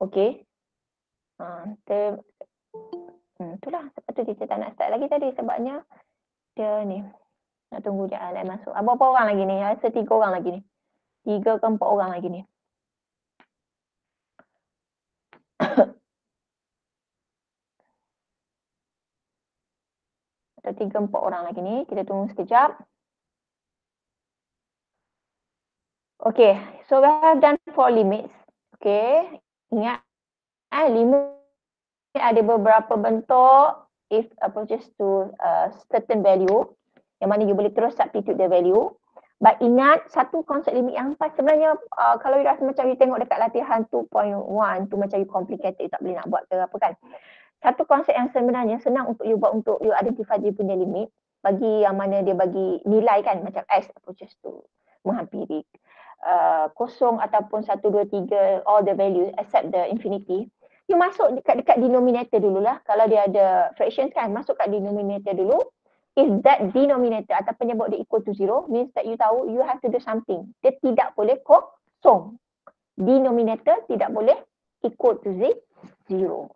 Okey. Itulah sebab tu teacher tak nak start lagi tadi sebabnya dia ni nak tunggu dia Alan masuk. Berapa orang lagi ni? Rasa 3 orang lagi ni. 3 ke 4 orang lagi ni. Ada 3-4 orang lagi ni. Kita tunggu sekejap. Okay, so we have done 4 limits. Okay, ingat limit ada beberapa bentuk if approaches to certain value yang mana you boleh terus substitute the value. But ingat satu konsep limit yang sebenarnya kalau you rasa macam you tengok dekat latihan 2.1 tu macam you complicated, tak boleh nak buat ke apa kan. Satu konsep yang sebenarnya senang untuk you buat untuk you identify dia punya limit bagi yang mana dia bagi nilai kan macam S approaches to menghampiri kosong ataupun 1, 2, 3 all the values except the infinity. You masuk dekat denominator dululah. Kalau dia ada fractions kan, masuk kat denominator dulu. If that denominator atau penyebut dia equal to 0, means that you tahu you have to do something. Dia tidak boleh kosong. Denominator tidak boleh equal to 0.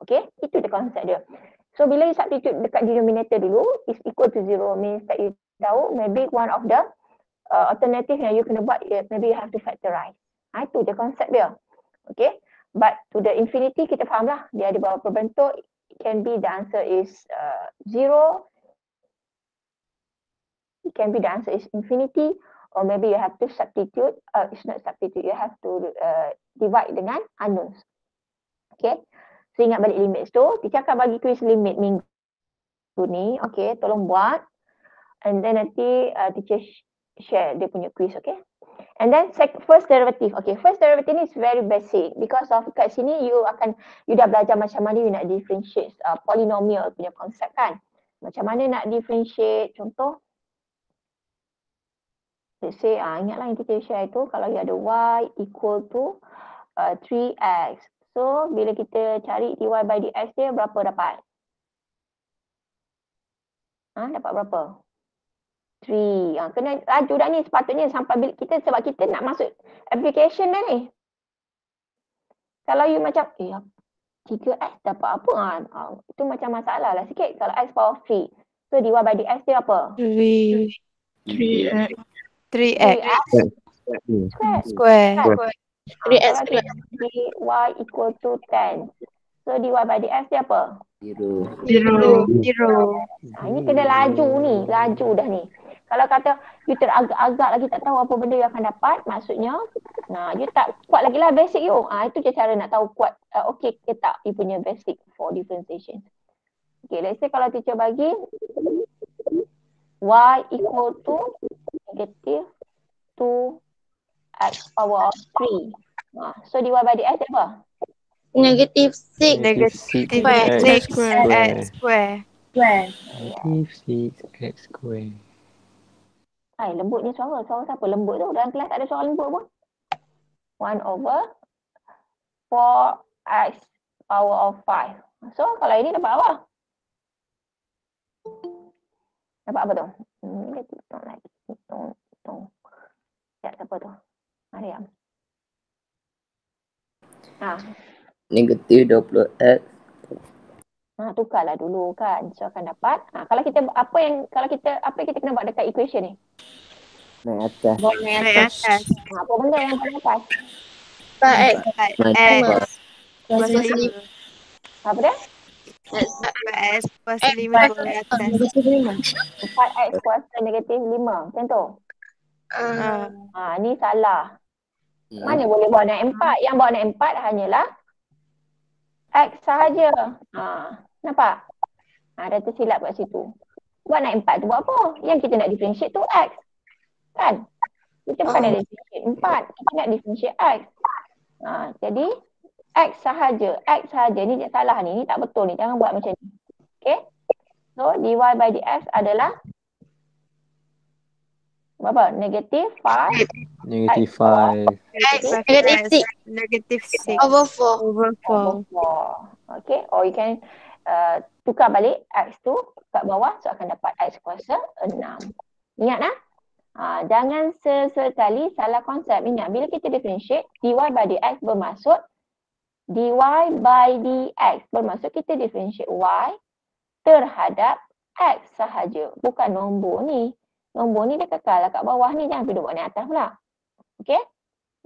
Okay, itu the konsep dia. So bila you substitute dekat denominator dulu, is equal to 0 means that you tahu maybe one of the alternative yang you kena buat, maybe you have to factorize. Itu dia konsep dia. Okay. But to the infinity, kita faham lah. Dia ada beberapa bentuk. It can be the answer is 0. It can be the answer is infinity. Or maybe you have to substitute. It's not substitute. You have to divide dengan unknowns. Okay. So ingat balik limit tu. Teacher akan bagi quiz limit minggu ni. Okay. Tolong buat. And then nanti teacher share dia punya quiz, okay? And then first derivative. Okay, first derivative ni is very basic because of kat sini you dah belajar macam mana you nak differentiate polynomial punya konsep kan. Macam mana nak differentiate, contoh. Let's say, ingatlah yang kita share itu kalau you ada y equal to 3x. So, bila kita cari dy by dx dia berapa dapat? Dapat berapa? 3. Kena laju dah ni sepatutnya sampai bila kita sebab kita nak masuk application dah ni. Kalau you macam 3x dapat apa itu macam masalah lah sikit kalau x power 3. So dy by dx dia apa? 3x square. 3x square. Y equal to 10. So dy by dx dia apa? 0. Ini kena laju ni, laju dah ni. Kalau kata you teragak-agak lagi tak tahu apa benda you akan dapat, maksudnya you tak kuat lagi lah basic you. Itu je cara nak tahu kuat okay ke tak you punya basic for differentiation. Okay, let's say kalau teacher bagi y equal to negative 2x power of 3. So dy by dx apa? Negative 6 x square. Negative 6x square. Lembutnya suara siapa lembut tu? Dalam kelas tak ada suara lembut pun. 1 over 4x power of 5. So kalau ini dapat apa? Dapat apa tu? Hitung lagi. Hitung. Siapa tu? Mariam. Negative 20x. Tukarlah dulu kan. So akan dapat. Kalau kita apa yang kita kena buat dekat equation ni? Naik atas. Apa benda yang paling atas? 4x. Apa dia? 4x kuasa 5 boleh atas. 4x kuasa negatif 5. Macam tu? Ni salah. Mana boleh bawa naik 4? Yang bawa naik 4 hanyalah x sahaja. Nampak? Dah tersilap kat situ. Buat naik 4 tu buat apa? Yang kita nak differentiate tu x. Kan? Kita bukan nak differentiate 4. Kita nak differentiate x. Jadi, x sahaja. X sahaja. Ni salah ni. Ni tak betul ni. Jangan buat macam ni. Okay? So, dy by dx adalah berapa? Negative 5. Negative 5. Negative 6 Over 4. Okay? Or you can tukar balik x tu kat bawah. So, akan dapat x kuasa 6. Ingat lah. Jangan sesekali salah konsep. Ingat, bila kita differentiate, dy by dx bermaksud dy by dx. Bermaksud kita differentiate y terhadap x sahaja. Bukan nombor ni. Nombor ni dia kekal lah kat bawah ni. Jangan pergi buat ni atas pula. Okay?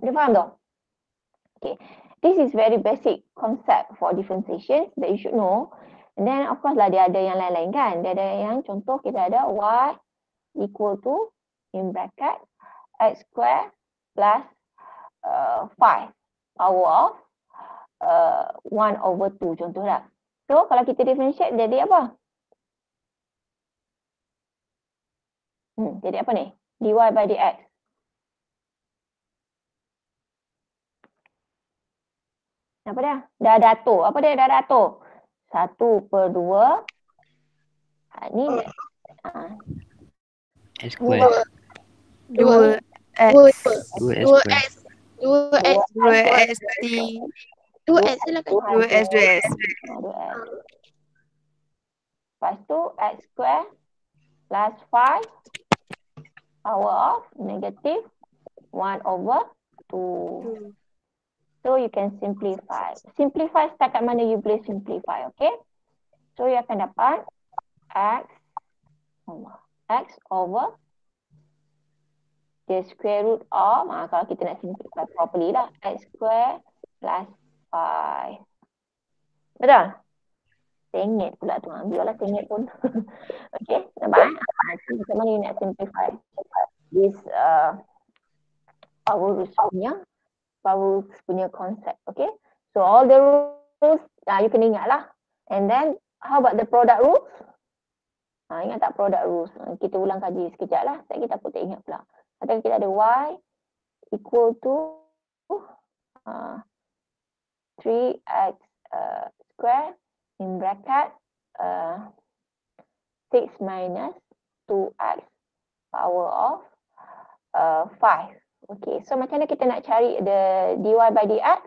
Dia faham tak? Okay. This is very basic concept for differentiation that you should know. And then of course lah dia ada yang lain-lain kan. Dia ada yang contoh kita ada y equal to in bracket x square plus 5 power of 1 over 2 contoh lah. So kalau kita differentiate jadi apa? Jadi apa ni? dy by dx. Apa dia? Dah dato. Apa dia dah dato? 1/2. Ni S square. 2x 2x. 2x. 2xt 2x lah kan. 2s 2s. 2x. Lepas tu x square plus 5 power of negative 1 over 2. So you can simplify. Simplify setakat mana you boleh simplify, okay? So you akan dapat x over the square root of, kalau kita nak simplify properly lah, x square plus 5. Betul? Tengok pula tu, biarlah tengok pun. Okay, nampak? Macam mana you nak simplify this power roots punya konsep, okay? So all the rules, you kena ingat lah. And then, how about the product rules? Ingat tak product rules? Kita ulang kaji sekejap lah. Saya kita pun tak ingat pula. Katakan kita ada y equal to 3x square in bracket 6 minus 2x power of 5. Okay, so macam mana kita nak cari the dy by dx?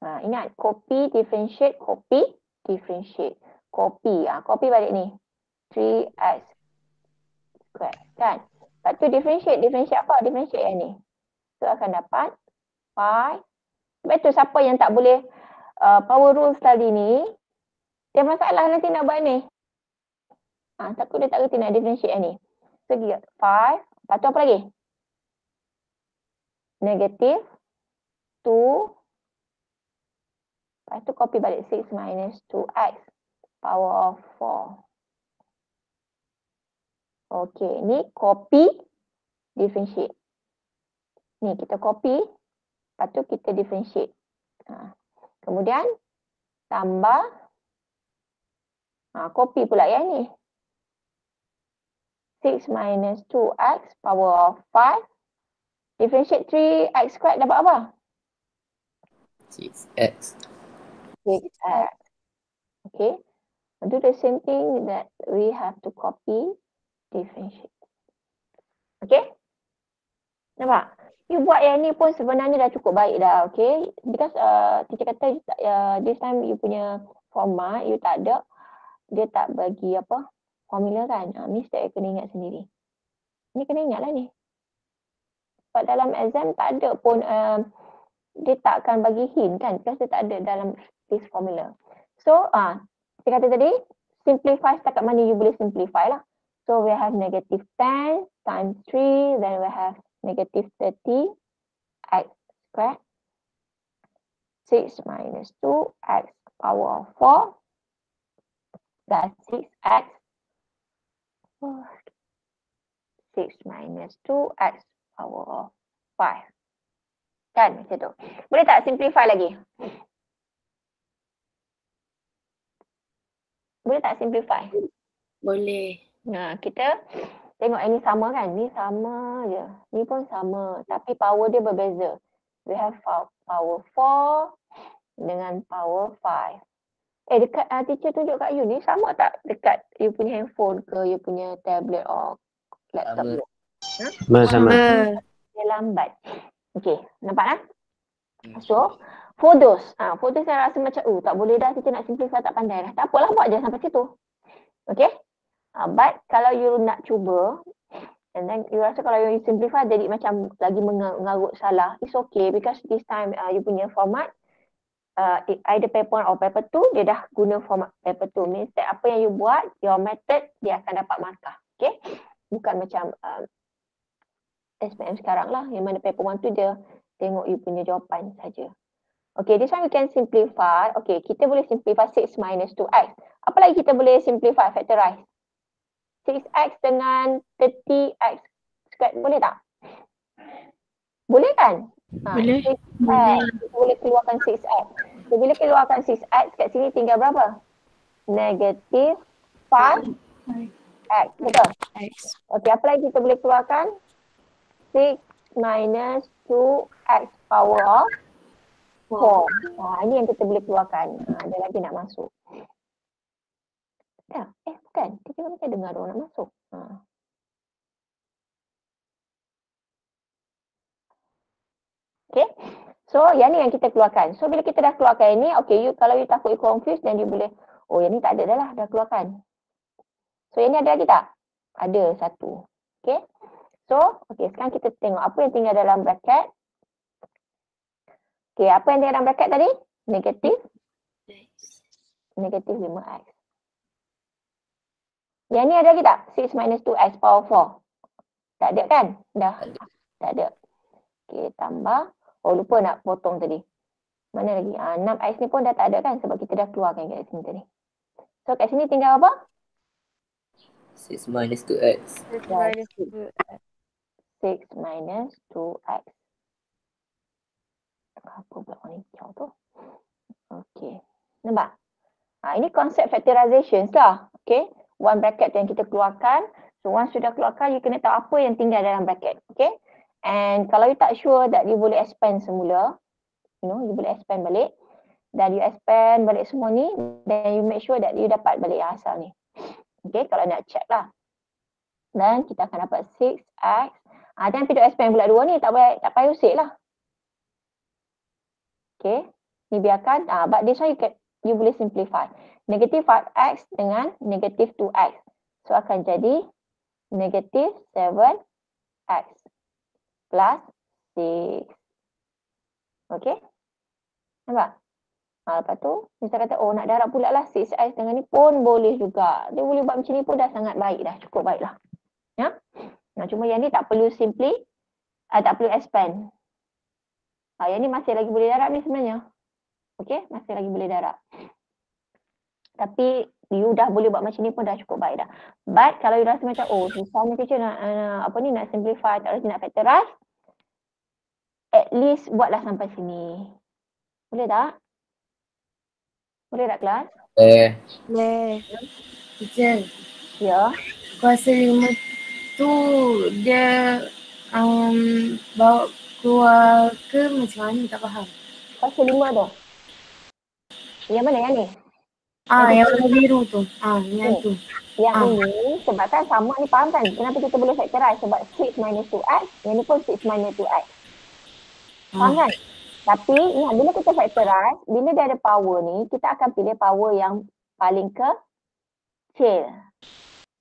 Ingat, copy, differentiate, copy, differentiate. Copy, copy balik ni. 3x square, kan? Lepas tu differentiate apa? Differentiate yang ni. So akan dapat 5. Sebab tu siapa yang tak boleh power rules tadi ni, dia masalah nanti nak buat ni. Takut dia tak kerti nak differentiate yang ni. So, 5. Lepas tu apa lagi? Negative 2. Lepas tu copy balik 6 minus 2x power of 4. Okay, ni copy, differentiate. Ni kita copy, lepas tu kita differentiate. Kemudian tambah, copy pula yang ni. 6 minus 2x power of 5. Differentiate 3x squared dapat apa? 6x. 6x. Okay. Do the same thing that we have to copy, differentiate. Okay. Nampak? You buat yang ni pun sebenarnya dah cukup baik dah. Okay. Because teacher kata this time you punya format, you tak ada. Dia tak bagi apa? Formula kan. Mesti kena ingat sendiri. Ni kena ingat lah ni. Sebab dalam exam tak ada pun dia tak akan bagi hint kan. Because dia tak ada dalam this formula. So, kita kata tadi, simplify setakat mana you boleh simplify lah. So, we have negative 10 times 3. Then we have negative 30 x squared. 6 minus 2 x power of 4 plus 6x 6 minus 2x power of 5. Kan macam tu. Boleh tak simplify lagi? Boleh tak simplify? Boleh. Kita tengok ini sama kan? Ni sama je. Ni pun sama. Tapi power dia berbeza. We have power 4 dengan power 5. Dekat teacher tunjuk kat you ni sama tak dekat you punya handphone ke you punya tablet or laptop? Sama. Dia lambat. Okay, nampak lah? So, for those saya rasa macam tak boleh dah kita nak simplify tak pandai dah. Tak apalah buat je sampai situ. Okay? But kalau you nak cuba And then you rasa kalau you simplify jadi macam lagi mengarut salah. It's okay because this time you punya format either paper 1 or paper 2 dia dah guna format paper 2. Means that apa yang you buat, your method dia akan dapat markah. Okay. Bukan macam SPM sekarang lah. Yang mana paper 1 tu dia tengok you punya jawapan saja. Okay, this one we can simplify. Okay, kita boleh simplify 6 minus 2x. Apa lagi kita boleh simplify, factorize? 6x dengan 30x squared boleh tak? Boleh kan? Boleh. Kita boleh keluarkan 6x. So, bila keluarkan 6x kat sini tinggal berapa? Negative 5x. Betul? X. Okey, apa lagi kita boleh keluarkan? 6 minus 2x power of 4. Ini yang kita boleh keluarkan. Ada lagi nak masuk. Ya, bukan. Kita macam dengar orang nak masuk. Okay. So, yang ni yang kita keluarkan. So, bila kita dah keluarkan ini, okay, kalau you takut you confused, then you boleh, oh yang ni tak ada dah lah, dah keluarkan. So, yang ni ada lagi tak? Ada satu. Okay. So, okay, sekarang kita tengok apa yang tinggal dalam bracket. Okay, apa yang tinggal dalam bracket tadi? Negatif 5x. Yang ni ada lagi tak? 6 minus 2x power 4. Tak ada kan? Dah. Tak ada. Okay, tambah. Oh, lupa nak potong tadi. Mana lagi? 6x ni pun dah tak ada kan? Sebab kita dah keluarkan kat sini tadi. So, kat sini tinggal apa? 6 minus 2x. 6 minus 2x. 6 minus 2x. Apa pula warna hijau tu? Okay. Nampak? Ini konsep factorizations lah. Okay. One bracket yang kita keluarkan. So, once sudah keluarkan, you kena tahu apa yang tinggal dalam bracket. Okay. And kalau you tak sure that you boleh expand semula, you boleh expand balik. Dan you expand balik semua ni, then you make sure that you dapat balik asal ni. Okay, kalau nak check lah. Dan kita akan dapat 6x. Jangan pergi expand pula dua ni, tak payah usik lah. Okay, ni biarkan. But this one you boleh simplify. Negative 5x dengan negative 2x. So akan jadi negative 7x plus 6. Okay. Nampak? Lepas tu, misal kata, oh nak darab pula lah 6x dengan ni pun boleh juga. Dia boleh buat macam ni pun dah sangat baik dah. Cukup baik lah. Ya? Cuma yang ni tak perlu simply, tak perlu expand. Yang ni masih lagi boleh darab ni sebenarnya. Okay, masih lagi boleh darab. Tapi, you dah boleh buat macam ni pun dah cukup baik dah. But, kalau you rasa macam, oh susahnya teacher nak simplify, tak rasa nak factorize, at least buatlah sampai sini. Boleh tak? Boleh tak kelas? Boleh. Teacher, Ya. kuasa 5 tu dia bawa keluar ke macam mana, tak faham. Kuasa 5 tu. Yang mana yang ni? Yang warna biru tu. Yang tu. Yang ini sebabkan sama ni, faham kan? Kenapa kita boleh factorize? Sebab 6 minus 2x, yang ni pun 6 minus 2x. Faham kan? Tapi ingat, bila kita factorize, bila dia ada power ni, kita akan pilih power yang paling kecil.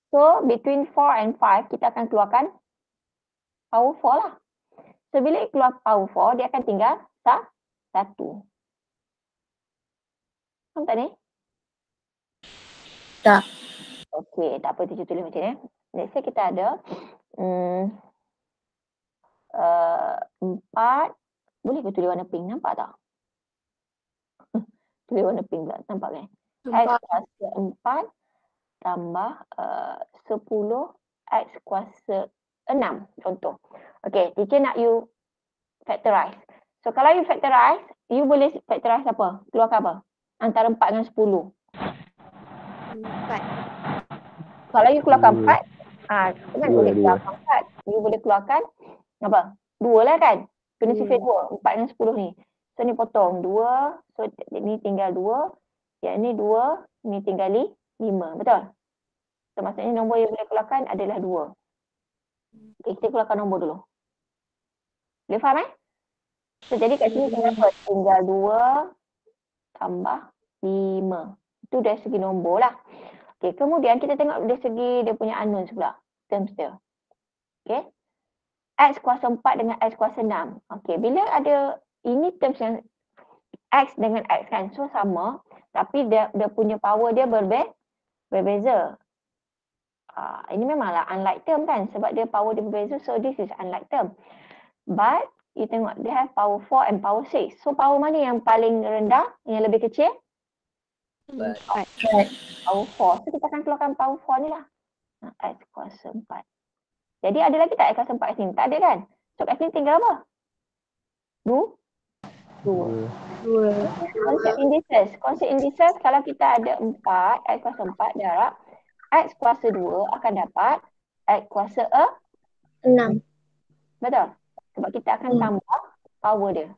So, between 4 and 5, kita akan keluarkan power 4 lah. So, bila keluar power 4, dia akan tinggal 1. Faham tak ni? Tak. Okey, tak apa, teacher tulis macam ni. Let's say kita ada 4. Boleh ke tulis warna pink? Nampak tak? Tulis warna pink pula. Nampak kan? X kuasa 4 tambah 10 X kuasa 6. Contoh. Okay, teacher nak you factorize. So, kalau you factorize, you boleh factorize apa? Keluarkan apa? Antara 4 dengan 10. 4. Kalau you keluarkan 4, kan boleh keluarkan 4. You boleh keluarkan apa? 2 lah kan? Kena sifir 2, 4 dengan 10 ni. So ni potong 2, so ni tinggal 2, yang ni 2, ni tinggal 5, betul? So maksudnya nombor yang boleh keluarkan adalah 2. Okay, kita keluarkan nombor dulu. Boleh faham So jadi kat sini tinggal apa? Tinggal 2 tambah 5. Itu dari segi nombor lah. Okay, kemudian kita tengok dari segi dia punya unknown pula. Terms dia. Okay. X kuasa 4 dengan X kuasa 6. Okay, bila ada ini terms yang X dengan X kan, so sama, tapi dia punya power dia berbeza. Ini memanglah unlike term kan, sebab dia power dia berbeza, so this is unlike term. But, you tengok, dia have power 4 and power 6. So, power mana yang paling rendah, yang lebih kecil? Power 4. So, kita akan keluarkan power 4 ni lah. X kuasa 4. Jadi ada lagi tak X kuasa 4 kat sini? Tak ada kan? So kat sini tinggal apa? 2. Konsep indices kalau kita ada 4, X kuasa 4 darab X kuasa 2 akan dapat X kuasa 6. Betul? Sebab kita akan tambah power dia.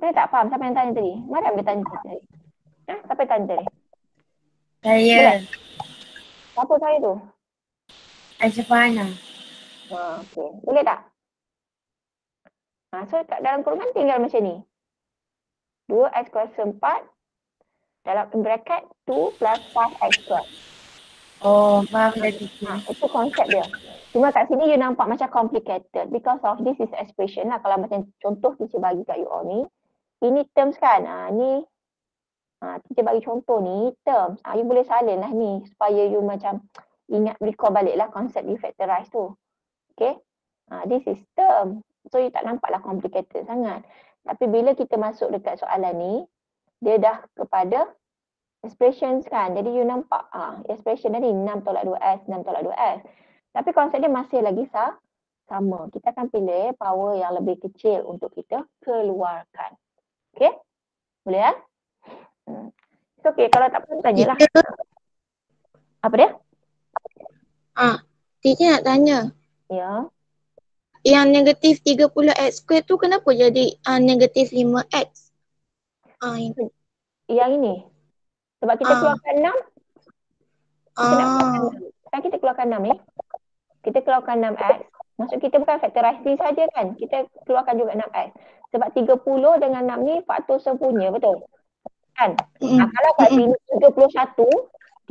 Saya tak faham siapa yang tanya tadi. Mana yang tanya tadi? Siapa yang tanya tadi? Saya. Boleh? Siapa saya tu? Asyafana. Okay. Boleh tak? So dalam kurungan tinggal macam ni. 2x kuasa 4 dalam bracket 2 plus 5x squared. Oh, faham dah teacher. Itu konsep dia. Cuma kat sini you nampak macam complicated because of this is expression lah. Kalau macam contoh teacher bagi kat you all ni. Ini terms kan. Ni teacher bagi contoh ni terms. You boleh salin lah ni supaya you macam ingat recall balik lah konsep you factorize tu. Okay. This is term. So you tak nampak lah complicated sangat. Tapi bila kita masuk dekat soalan ni, dia dah kepada expressions kan. Jadi you nampak expression tadi 6 tolak 2S, 6 tolak 2S. Tapi konsep dia masih lagi sama. Kita akan pilih power yang lebih kecil untuk kita keluarkan. Okay. Boleh ya? It's okay. Kalau tak pun tanyalah. Apa dia? Teacher nak tanya. Ya. Yang negatif 30x square tu kenapa jadi negatif 5x? Yang ini. Sebab kita keluarkan 6. Kita nak keluarkan 6. Kan kita keluarkan 6 ni. Kita keluarkan 6x. Maksud kita bukan factorizing saja kan. Kita keluarkan juga 6x. Sebab 30 dengan 6 ni faktor sempunya, betul? Kan? Kalau kat sini 31,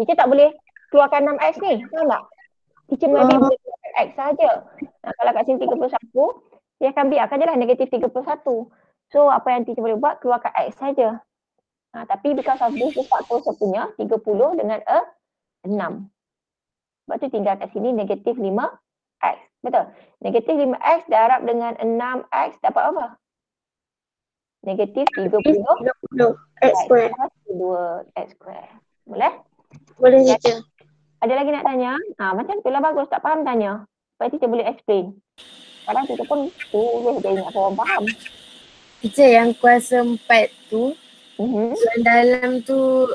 kita tak boleh keluarkan 6x ni. Tahu tak? Teacher maybe boleh keluarkan x saja. Kalau kat sini 31, dia akan biarkan je lah negatif 31. So apa yang teacher boleh buat, keluarkan x saja. Tapi because of this faktor sempunya 30 dengan 6. Sebab tu tinggal kat sini negatif 5x. Betul? Negatif 5x darab dengan 6x dapat apa? Negatif 30 x square. 2x square. Boleh? Boleh teacher. Ada lagi nak tanya? Macam tu lah bagus. Tak faham tanya. Supaya teacher boleh explain. Kadang teacher pun tulis dia ingat orang faham. Teacher yang kuasa 4 tu, yang dalam tu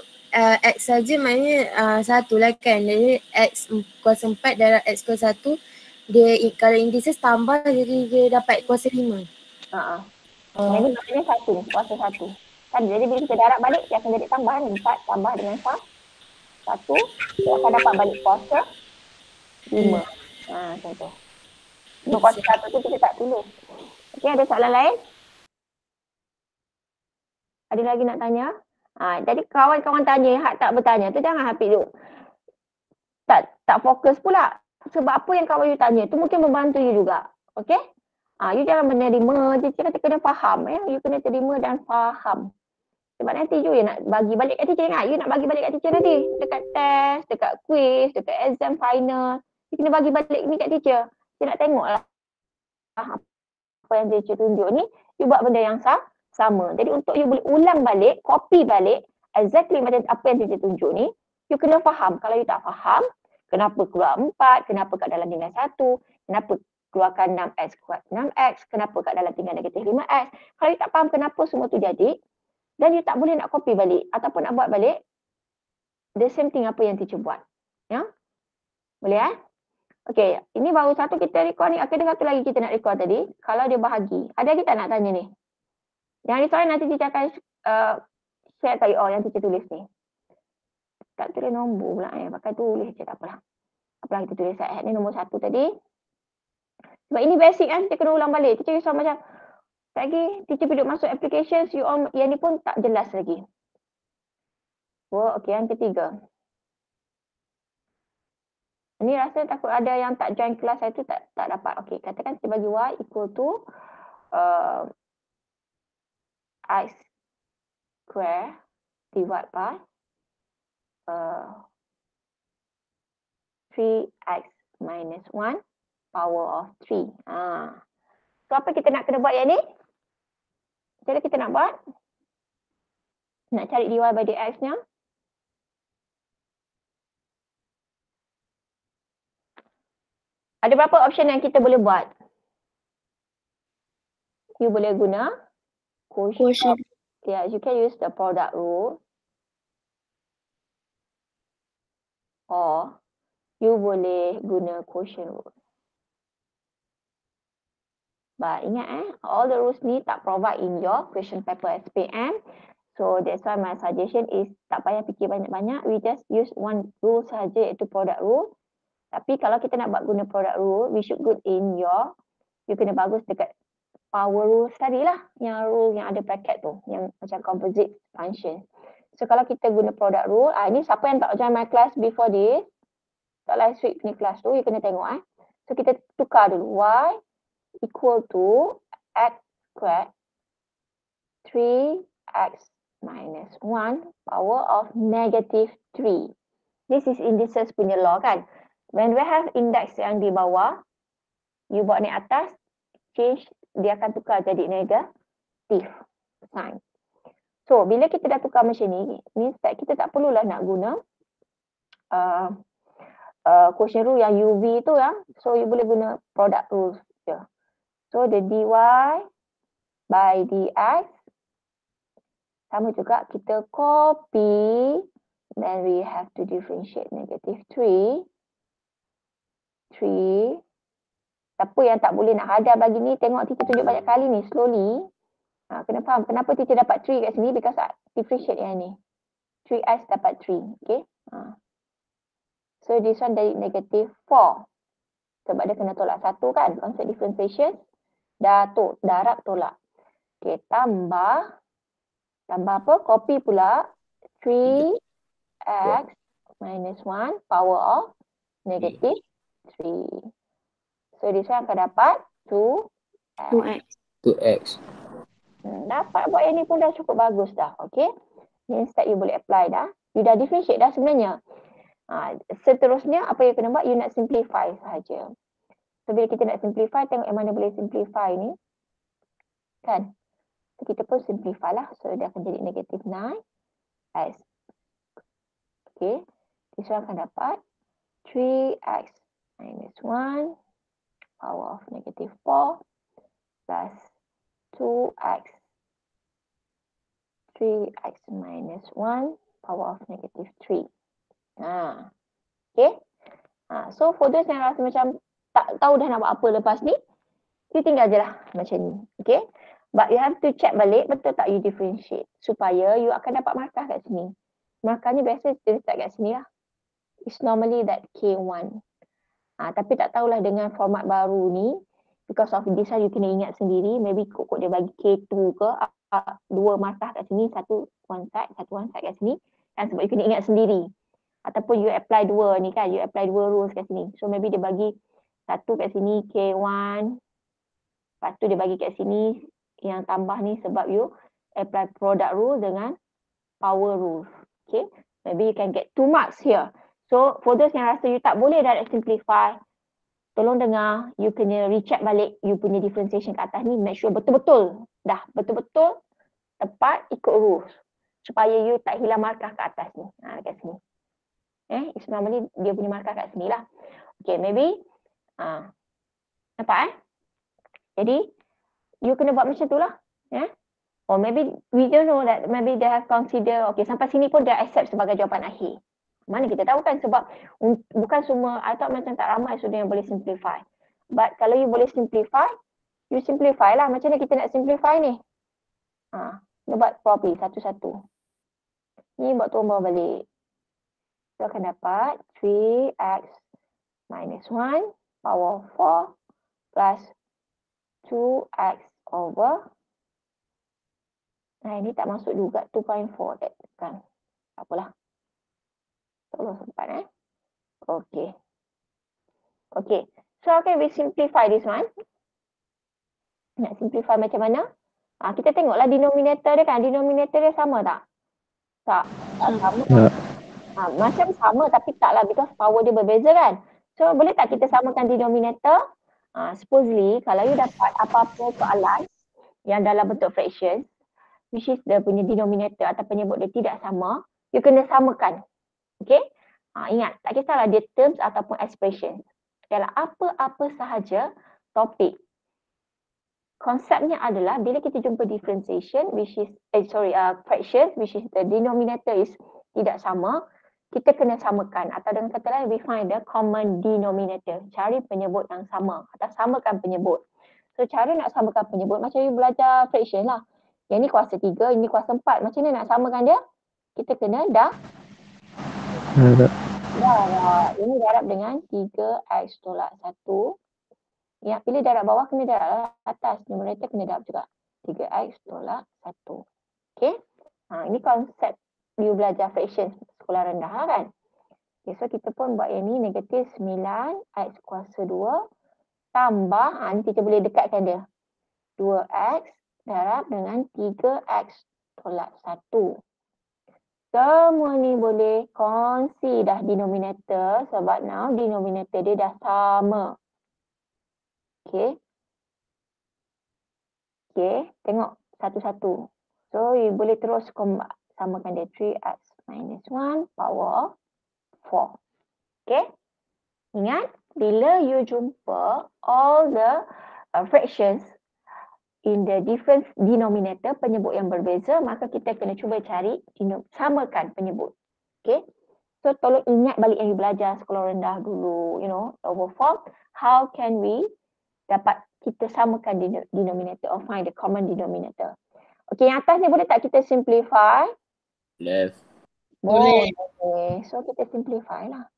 X saja maknanya satu lah kan. Jadi X kuasa 4 darab X kuasa 1, dia kalau indices tambah jadi dia dapat kuasa 5. Ini maknanya 1, kuasa 1. Kan jadi bila kita darab balik, dia akan jadi tambahan 4 tambah dengan 1, dia akan dapat balik kuasa 5. Macam tu. Untuk kuasa 1 tu kita tak tulis. Okey, ada soalan lain? Ada lagi nak tanya? Jadi kawan-kawan tanya yang hak tak bertanya tu jangan Hafiz duk. Tak fokus pula. Sebab apa yang kawan you tanya tu mungkin membantu you juga. Okey? You jangan menerima je, kata kena faham. You kena terima dan faham. Sebab nanti you nak bagi balik kat teacher. You nak bagi balik kat teacher nanti. Dekat test, dekat quiz, dekat exam final. You kena bagi balik ni kat teacher. Dia nak tengok lah apa yang teacher tunjuk ni. You buat benda yang sama. Jadi untuk you boleh ulang balik, copy balik exactly macam apa yang teacher tunjuk ni. You kena faham. Kalau you tak faham, kenapa keluar 4, kenapa kat dalam tinggal 1, kenapa keluarkan 6x kuat 6x, kenapa kat dalam tinggal negatif 5x. Kalau you tak faham kenapa semua tu jadi, dan you tak boleh nak copy balik ataupun nak buat balik the same thing apa yang teacher buat. Ya? Boleh Okey, ini baru satu kita record ni. Okey, ada satu lagi kita nak record tadi. Kalau dia bahagi. Ada lagi tak nak tanya ni? Yang ni soalan nanti teacher akan share kat you all yang teacher tulis ni. Tak tulis nombor pula pakai tulis je tak apalah. Apalah kita tulis ni nombor 1 tadi. Sebab ini basic kan, kita kena ulang balik. Teacher risau macam lagi teacher duduk masuk applications, you all yang ni pun tak jelas lagi. Okey, yang ketiga. Ni rasa takut ada yang tak join kelas saya tu tak dapat. Okey, katakan kita bagi y equal to x square divide by 3x minus 1 power of 3. So apa kita nak kena buat yang ni? Macam mana kita nak buat? Nak cari dy by dx nya. Ada berapa option yang kita boleh buat? You boleh guna quotient. Yeah, you can use the product rule. Or you boleh guna quotient rule. But ingat all the rules ni tak provide in your question paper SPM. So that's why my suggestion is tak payah fikir banyak-banyak. We just use one rule sahaja, iaitu product rule. Tapi kalau kita nak buat guna product rule, we should good in your, you kena bagus dekat power rule tadi lah. Yang rule yang ada bracket tu, yang macam composite function. So kalau kita guna product rule, ini siapa yang tak join my class before this, tak last week ni class tu, you kena tengok So kita tukar dulu, y equal to x squared 3x minus 1 power of negative 3. This is indices punya law kan. When we have index yang di bawah, you bawa naik atas, change, dia akan tukar jadi negative sign. So, bila kita dah tukar macam ni, means that kita tak perlulah nak guna quotient rule yang UV tu ya. So, you boleh guna product rules je. So, the dy by dx, sama juga kita copy, then we have to differentiate negative 3. Siapa yang tak boleh nak hadar bagi ni, tengok teacher tunjuk banyak kali ni, slowly. Kena faham kenapa teacher dapat 3 kat sini, because differentiate yang ni. 3x dapat 3, okay. So this one dari negative 4. Sebab dia kena tolak 1 kan, konsep differentiation. Darab tolak. Okay, tambah apa? Copy pula 3x minus 1 power of negative 3. So this one akan dapat 2x. 2x. Dapat buat yang ni pun dah cukup bagus dah. Okay. Ni step you boleh apply dah. You dah differentiate dah sebenarnya. Seterusnya apa yang kena buat? You nak simplify sahaja. So bila kita nak simplify, tengok yang mana boleh simplify ni. Kan? So, kita pun simplify lah. So dia akan jadi negative 9x. Okay. This one akan dapat 3x minus 1 power of negative 4 plus 2x 3x minus 1 power of negative 3. Okay. So for those yang rasa macam tak tahu dah nak buat apa lepas ni, you tinggal je lah macam ni. Okay. But you have to check balik betul tak you differentiate, supaya you akan dapat markah kat sini. Markahnya biasa dia letak kat sini lah. It's normally that K1. Tapi tak tahulah dengan format baru ni, because of this one you kena ingat sendiri, maybe kok dia bagi K2 ke, 2 markah kat sini, satu one side kat sini, kan, sebab you kena ingat sendiri. Ataupun you apply 2 ni kan, you apply 2 rules kat sini. So maybe dia bagi satu kat sini K1, lepas tu dia bagi kat sini yang tambah ni sebab you apply product rule dengan power rule. Okay, maybe you can get 2 marks here. So for those yang rasa you tak boleh direct simplify, tolong dengar, you kena recheck balik you punya differentiation kat atas ni, make sure betul-betul betul-betul tepat ikut rules, supaya you tak hilang markah kat atas ni. Kat sini. It's normally dia punya markah kat sini lah. Okay, maybe nampak Jadi you kena buat macam tu lah. Or maybe we don't know that maybe they have consider, okay, sampai sini pun dia accept sebagai jawapan akhir. Mana kita tahu kan, sebab bukan semua, I thought macam tak ramai student yang boleh simplify. But kalau you boleh simplify, you simplify lah. Macam mana kita nak simplify ni? Kita buat properly satu-satu. Ni buat turun bawah balik. Kita akan dapat 3x minus 1 power 4 plus 2x over. Ini tak masuk juga 2.4 kan. Tak apalah. Tak sempat Okay. Okay. So how can we simplify this one? Nak simplify macam mana? Kita tengoklah denominator dia kan. Denominator dia sama tak? Tak sama. Macam sama tapi taklah because power dia berbeza kan. So boleh tak kita samakan denominator? Supposedly kalau you dapat apa-apa soalan yang dalam bentuk fraction, which is dia punya denominator atau penyebut dia tidak sama, you kena samakan. Okay? Ingat, tak kisahlah dia terms ataupun expression. Dalam apa-apa sahaja topik. Konsepnya adalah bila kita jumpa differentiation, which is, fraction, which is the denominator is tidak sama, kita kena samakan. Atau dengan kata lain, we find the common denominator. Cari penyebut yang sama atau samakan penyebut. So cara nak samakan penyebut, macam you belajar fraction lah. Yang ni kuasa 3, ini kuasa 4. Macam mana nak samakan dia? Kita kena dah. Ini darab dengan 3x tolak 1. Ya, pilih darab bawah kena darab atas. Numerator kena darab juga. 3x tolak 1. Okay. Ini konsep you belajar fraction sekolah rendah lah kan. Okay, so kita pun buat yang ni negatif 9x kuasa 2 tambah, ni kita boleh dekatkan dia. 2x darab dengan 3x tolak 1. Semua ni boleh kongsi dah denominator sebab now denominator dia dah sama. Okay. Okay, tengok satu-satu. So, you boleh terus samakan dia 3x minus 1 power 4. Okay. Ingat, bila you jumpa all the fractions in the different denominator, penyebut yang berbeza, maka kita kena cuba cari samakan penyebut. Okay. So, tolong ingat balik yang you belajar sekolah rendah dulu, over form. How can we dapat kita samakan denominator or find the common denominator. Okay, yang atas ni boleh tak kita simplify? Left. Boleh. Okay. So, kita simplify lah.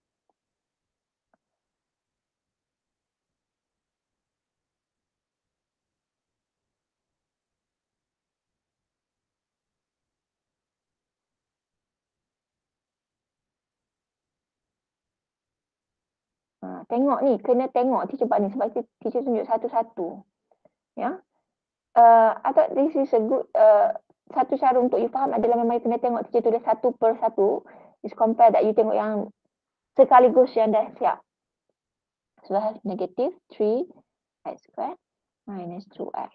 Tengok ni, kena tengok teacher buat ni sebab teacher tunjuk satu-satu. Ya. Atau this is a good satu cara untuk you faham adalah memang you kena tengok teacher tulis satu per satu. Is compare that you tengok yang sekaligus yang dah siap. So, have negative 3x squared minus 2x.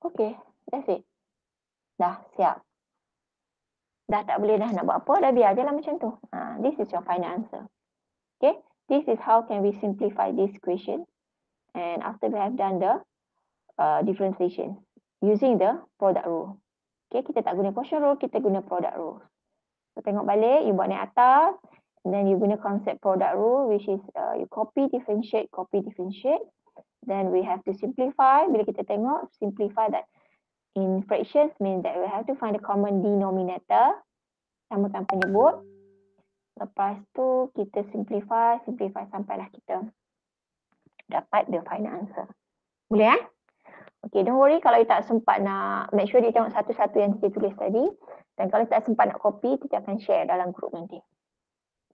Okay, that's it. Dah siap. Dah tak boleh dah nak buat apa, dah biar je lah macam tu. This is your final answer. Okay, this is how can we simplify this equation. And after we have done the differentiation using the product rule. Okay, kita tak guna quotient rule, kita guna product rule. So, tengok balik, you buat naik atas. And then you guna concept product rule, which is you copy, differentiate. Then we have to simplify. Bila kita tengok, simplify that in fractions means that we have to find the common denominator. Samakan penyebut. Lepas tu kita simplify sampailah kita dapat the final answer. Boleh Okay, don't worry kalau you tak sempat nak, make sure dia tengok satu-satu yang kita tulis tadi. Dan kalau tak sempat nak copy, kita akan share dalam group nanti.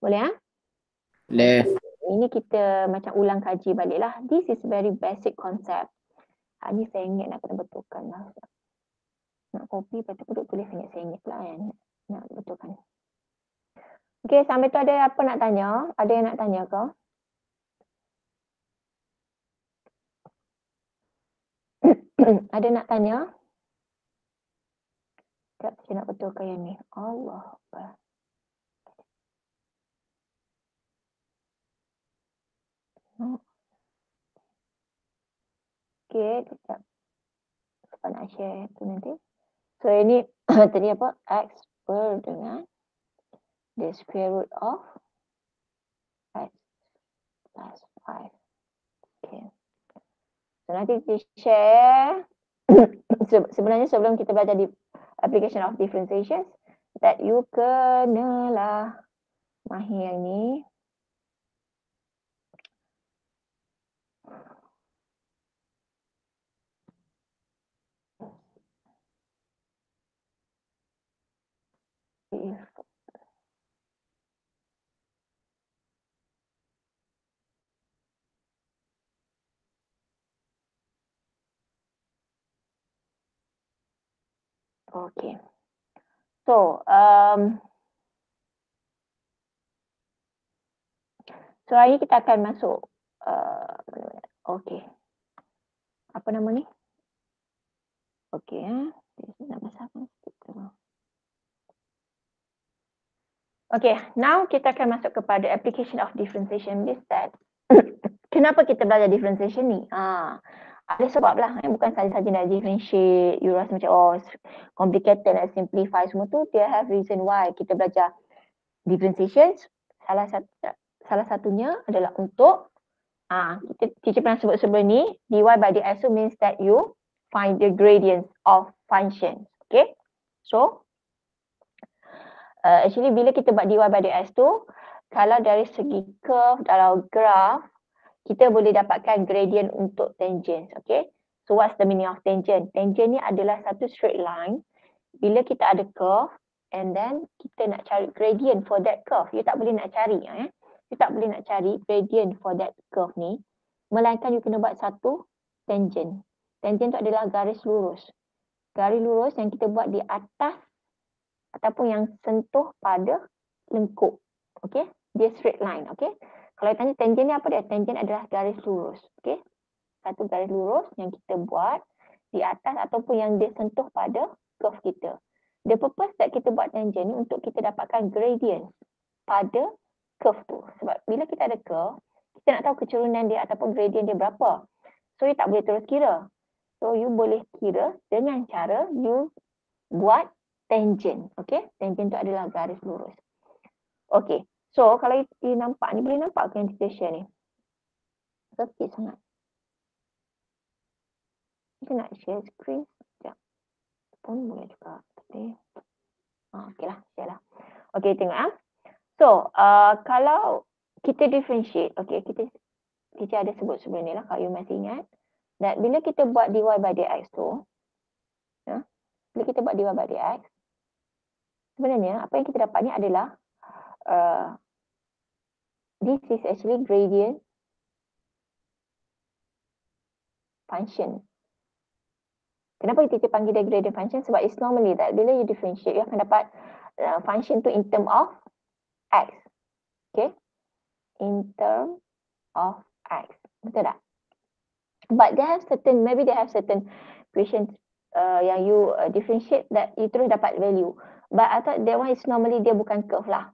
Boleh Boleh. Ini kita macam ulang kaji balik lah. This is very basic concept. Ni saya ingat nak kena betulkan lah. Nak copy, lepas tu duduk tulis sengit-sengit pula kan. Nak betulkan. Okay, sampai tu ada apa nak tanya? Ada yang nak tanya ke? Ada nak tanya? Tak, saya nak betulkan yang ni. Allah Akbar. Okay, sekejap. Saya nak share tu nanti. So, ini tadi apa? X per dengan the square root of x plus 5. Okay. So, nanti kita share. Sebenarnya sebelum kita belajar di application of differentiation, that you kenalah mahir yang ni. If Okay. So, so hari ni kita akan masuk okay. Apa nama ni? Okay, nama siapa? Okay, now kita akan masuk kepada application of differentiation with that. Kenapa kita belajar differentiation ni? Ada sebab lah, bukan saja-saja nak differentiate, you rasa macam complicated, nak simplify semua tu, dia have reason why kita belajar differentiation. Salah satunya adalah untuk, kita pernah sebut sebelum ni, dy by dx means that you find the gradients of functions. Okay, so actually bila kita buat dy by dx tu, kalau dari segi curve dalam graph, kita boleh dapatkan gradient untuk tangent. Okay, so what's the meaning of tangent? Tangent ni adalah satu straight line. Bila kita ada curve and then kita nak cari gradient for that curve, you tak boleh nak cari you tak boleh nak cari gradient for that curve ni, melainkan you kena buat satu tangent. Tangent tu adalah garis lurus. Garis lurus yang kita buat di atas ataupun yang sentuh pada lengkuk. Okay, dia straight line. Okay, kalau tanya tangent ni apa dia? Tangent adalah garis lurus. Okay, satu garis lurus yang kita buat di atas ataupun yang dia sentuh pada curve kita. The purpose that kita buat tangent ni untuk kita dapatkan gradient pada curve tu. Sebab bila kita ada curve, kita nak tahu kecurunan dia ataupun gradient dia berapa. So you tak boleh terus kira. So you boleh kira dengan cara you buat tangent. Okay, tangent tu adalah garis lurus. Okay, so kalau you nampak ni, boleh nampak ke yang kita share ni? Kecil sangat. Kita nak share screen. Sekejap. Pun boleh juga. Okay lah, share lah. Okay, tengok . So, kalau kita differentiate, okay, kita ada sebut sebelum ni lah, kalau you masih ingat. Dan bila kita buat dy by dx tu, bila kita buat dy by dx, sebenarnya apa yang kita dapat ni adalah this is actually gradient function. Kenapa kita panggil dia gradient function? Sebab it's normally that bila you differentiate, you akan dapat function tu in term of x. Okay, in term of x. Betul tak? But they have certain, maybe they have certain questions yang you differentiate that you terus dapat value. But I thought that one is normally dia bukan curve lah.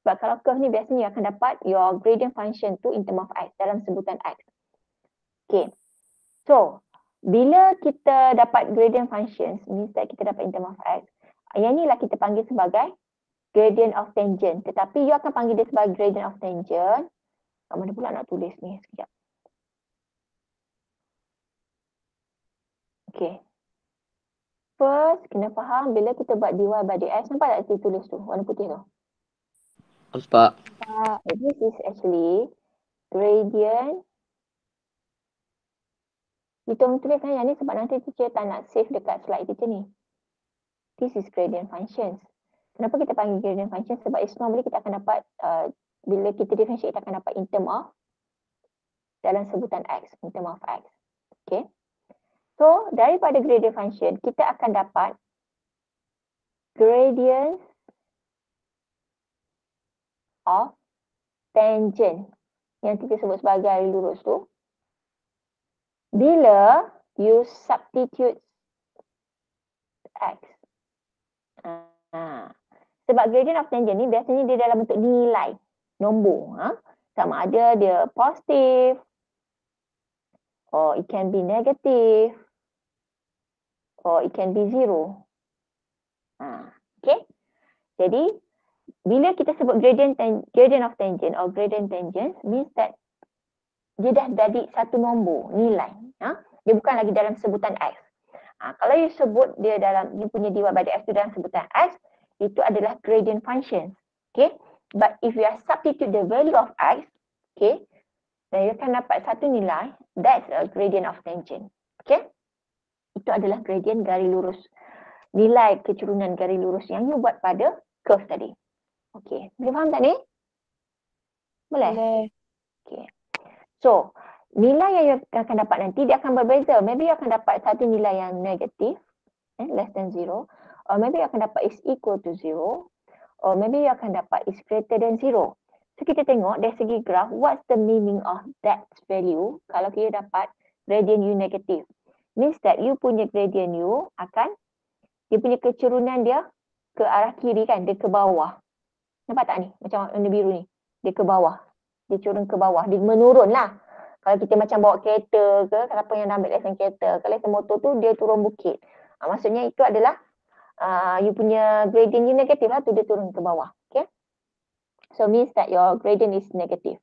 Sebab kalau curve ni biasanya you akan dapat your gradient function tu in term of x, dalam sebutan x. Okay, so bila kita dapat gradient functions, means that kita dapat in term of x, yang ni lah kita panggil sebagai gradient of tangent. Tetapi you akan panggil dia sebagai gradient of tangent. Kat mana pula nak tulis ni? Sekejap. Okay. First, kena faham bila kita buat dy by dx, nampak tak saya tulis tu? Warna putih tu. Nampak. This is actually gradient. Kita tulis yang ni sebab nanti teacher tak nak save dekat slide teacher ni. This is gradient functions. Kenapa kita panggil gradient function? Sebab it's normally kita akan dapat, bila kita differentiate, kita akan dapat in term of, dalam sebutan x, in term of x. Okay. So, daripada gradient function, kita akan dapat gradient of tangent, yang kita sebut sebagai garis lurus tu, bila you substitute x. Sebab gradient of tangent ni biasanya dia dalam bentuk nilai, nombor. Sama ada dia positif, or it can be negative, or it can be zero. Okay. Jadi, bila kita sebut gradient of tangent or gradient tangent, means that dia dah jadi satu nombor, nilai. Dia bukan lagi dalam sebutan x. Kalau you sebut dia dalam, you punya dy by dx tu dalam sebutan x, itu adalah gradient function. Okay. But if you are substitute the value of x, okay, then you akan dapat satu nilai, that's a gradient of tangent. Okay. Itu adalah gradient garis lurus. Nilai kecurunan garis lurus yang you buat pada curve tadi. Okay. Boleh faham tak ni? Boleh? Boleh. Okay. So, nilai yang you akan dapat nanti, dia akan berbeza. Maybe you akan dapat satu nilai yang negatif, less than 0, or maybe you akan dapat is equal to 0, or maybe you akan dapat is greater than 0. So kita tengok dari segi graph, what's the meaning of that value kalau kita dapat gradient U negative. Means that you punya gradient U akan, dia punya kecerunan dia ke arah kiri kan, dia ke bawah. Nampak tak ni? Macam warna biru ni. Dia ke bawah. Dia curun ke bawah. Dia menurun lah. Kalau kita macam bawa kereta ke, kenapa yang ambil lesen kereta, kalau lesen motor tu dia turun bukit. Maksudnya itu adalah you punya gradient U negative lah tu, dia turun ke bawah. Okay? So means that your gradient is negative.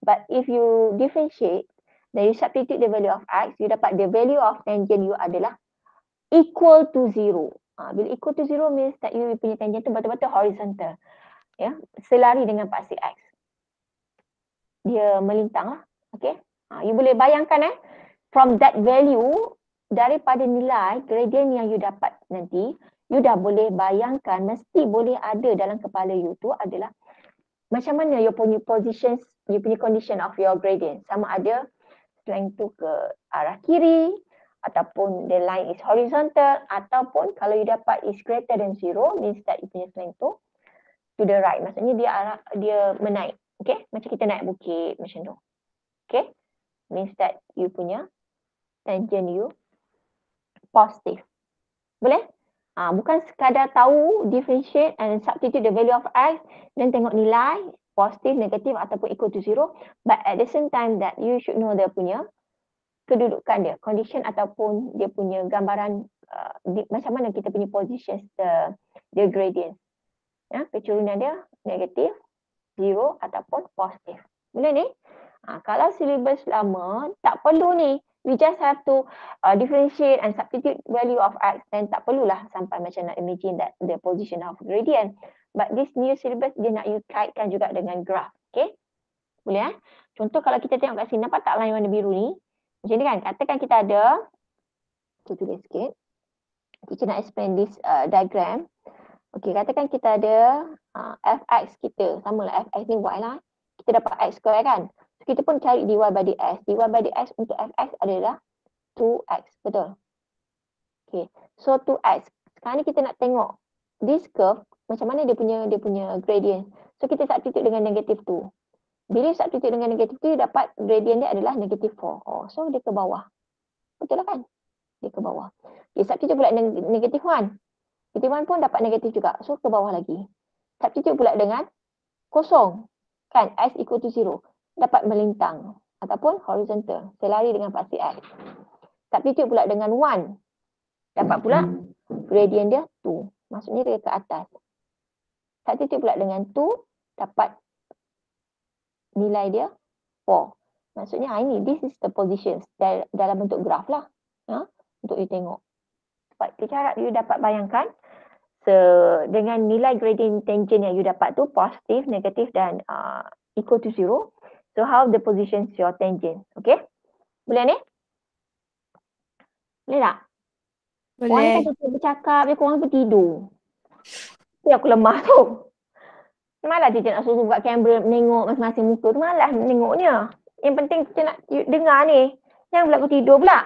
But if you differentiate, then you substitute the value of x, you dapat the value of tangent U adalah equal to 0. Bila equal to 0 means that you punya tangent tu betul-betul horizontal. Ya, selari dengan paksi x. Dia melintang lah. Okay? You boleh bayangkan from that value, daripada nilai gradient yang you dapat nanti, you dah boleh bayangkan, mesti boleh ada dalam kepala you tu adalah macam mana you punya positions, you punya condition of your gradient. Sama ada slang tu ke arah kiri, ataupun the line is horizontal, ataupun kalau you dapat is greater than 0, means that you punya slang tu to the right. Maksudnya dia menaik. Okay? Macam kita naik bukit macam tu. Okay? Means that you punya tangent you positive. Boleh? Bukan sekadar tahu, differentiate and substitute the value of x dan tengok nilai positif, negatif ataupun equal to 0, but at the same time that you should know dia punya kedudukan dia, condition ataupun dia punya gambaran macam mana kita punya position the gradient. Ya, kecerunan dia negatif, 0 ataupun positif. Boleh ni? Kalau syllabus lama tak perlu ni. We just have to differentiate and substitute value of x, dan tak perlulah sampai macam nak imagine that the position of gradient. But this new syllabus dia nak you kaitkan juga dengan graph. Okay? Boleh Contoh kalau kita tengok kat sini, nampak tak line warna biru ni? Macam ni kan, katakan kita ada, kita tulis sikit. Kita nak explain this diagram. Okay, katakan kita ada fx kita, samalah fx ni y lah. Kita dapat x square kan? So, kita pun cari dy by dx. Dy by dx untuk fx adalah 2x, betul? Okay, so 2x. Sekarang ni kita nak tengok this curve, macam mana dia punya gradient. So kita substitute dengan negative 2. Bila substitute dengan negative 2, dapat gradient dia adalah negative 4. So dia ke bawah. Betul lah kan? Dia ke bawah. Okay, substitute pula dengan negative 1. Negative 1 pun dapat negatif juga. So ke bawah lagi. Substitute pula dengan kosong. Kan? X equal to 0. Dapat melintang. Ataupun horizontal. Selari dengan paksi X. Substitute pula dengan 1. Dapat pula gradient dia 2. Maksudnya dia ke atas. Substitute pula dengan 2. Dapat nilai dia 4. Maksudnya ini, this is the positions dalam bentuk graf lah. Untuk you tengok. Sebab kita harap you dapat bayangkan dengan nilai gradient tangent yang you dapat tu positif, negatif dan equal to 0. So how the positions your tangent. Okay? Boleh ni? Boleh tak? Boleh. Orang kan kita bercakap, dia korang pun tidur. Itu aku lemah tu. Malah dia nak suruh buka kamera menengok masing-masing muka tu, malah menengoknya. Yang penting kita nak dengar ni. Jangan pula aku tidur pula.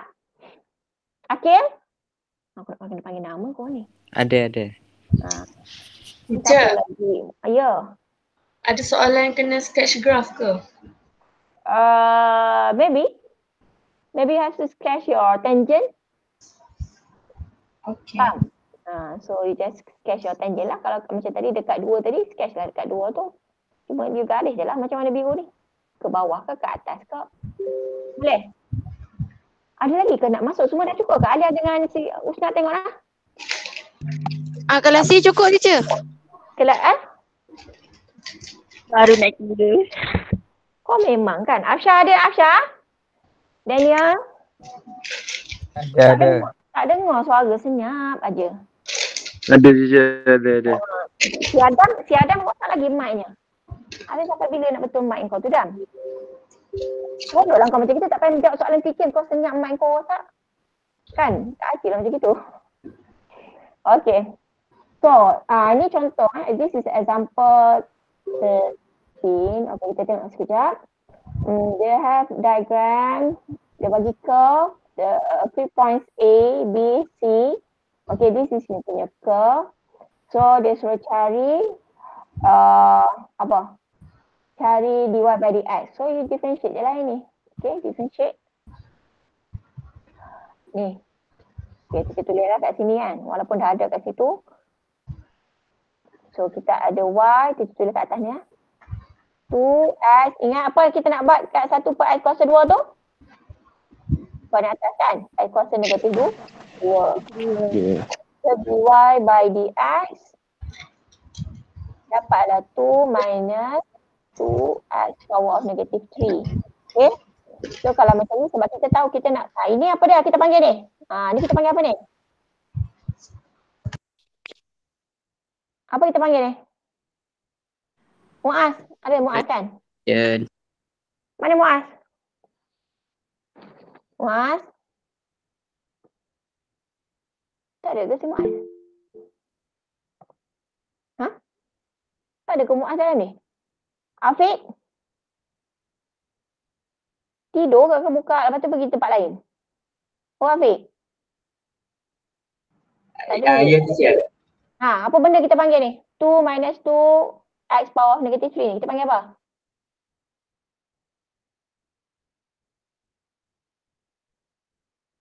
Akil? Aku nak panggil nama kau ni. Ada. Teacher, Ya. ada soalan kena sketch graph ke? Maybe you have to sketch your tangent. Okay. Faham? So you just sketch your tangent lah. Kalau macam tadi dekat 2 tadi, sketch lah dekat 2 tu. Cuma you garis je lah macam warna biru ni. Ke bawah ke atas ke. Boleh? Ada lagi ke nak masuk? Semua dah cukup ke? Alia dengan si Usna tengok lah. Kalau si cukup je. Kelak Baru nak kira. Kau memang kan. Afsha ada Afsha? Daniel? Ada. Tak dengar suara, senyap aja. Ada je, ada. Si Adam rosak lagi mic-nya. Ada sampai bila nak betul mic kau tu, Dam? Bodohlah kau macam kita tak payah jawab soalan teacher, kau senyap mic kau rosak. Kan? Tak adil lah macam gitu. Okay. So, ini contoh. This is example 13. Okay, kita tengok sekejap. They have diagram. Dia bagi curve. The 3 points A, B, C. Okay, this is dia punya curve. So dia suruh cari apa? Cari dy by dx. So you differentiate je lah ini. Okay, differentiate. Ni. Okay, kita tulislah kat sini kan. Walaupun dah ada kat situ. So kita ada y, kita tulis kat atas ni. 2x. Ingat apa kita nak buat kat 1 per x kuasa 2 tu? Pada atas kan? X kuasa negatif 2. So dy by dx. Dapatlah 2 minus 2x power of negative 3. Okay. So kalau macam ni sebab kita tahu kita nak. Ini apa dia kita panggil ni? Ni kita panggil apa ni? Apa kita panggil ni? Muaz. Ada Muaz kan? Ya. Mana Muaz? Muaz? Tak ada ke si Muaz? Ha? Tak ada ke Muaz dalam ni? Afiq? Tidur ke buka lepas tu pergi tempat lain? Oh Afiq? Ya, teacher. Apa benda kita panggil ni? 2 minus 2 x power of negative 3 ni. Kita panggil apa?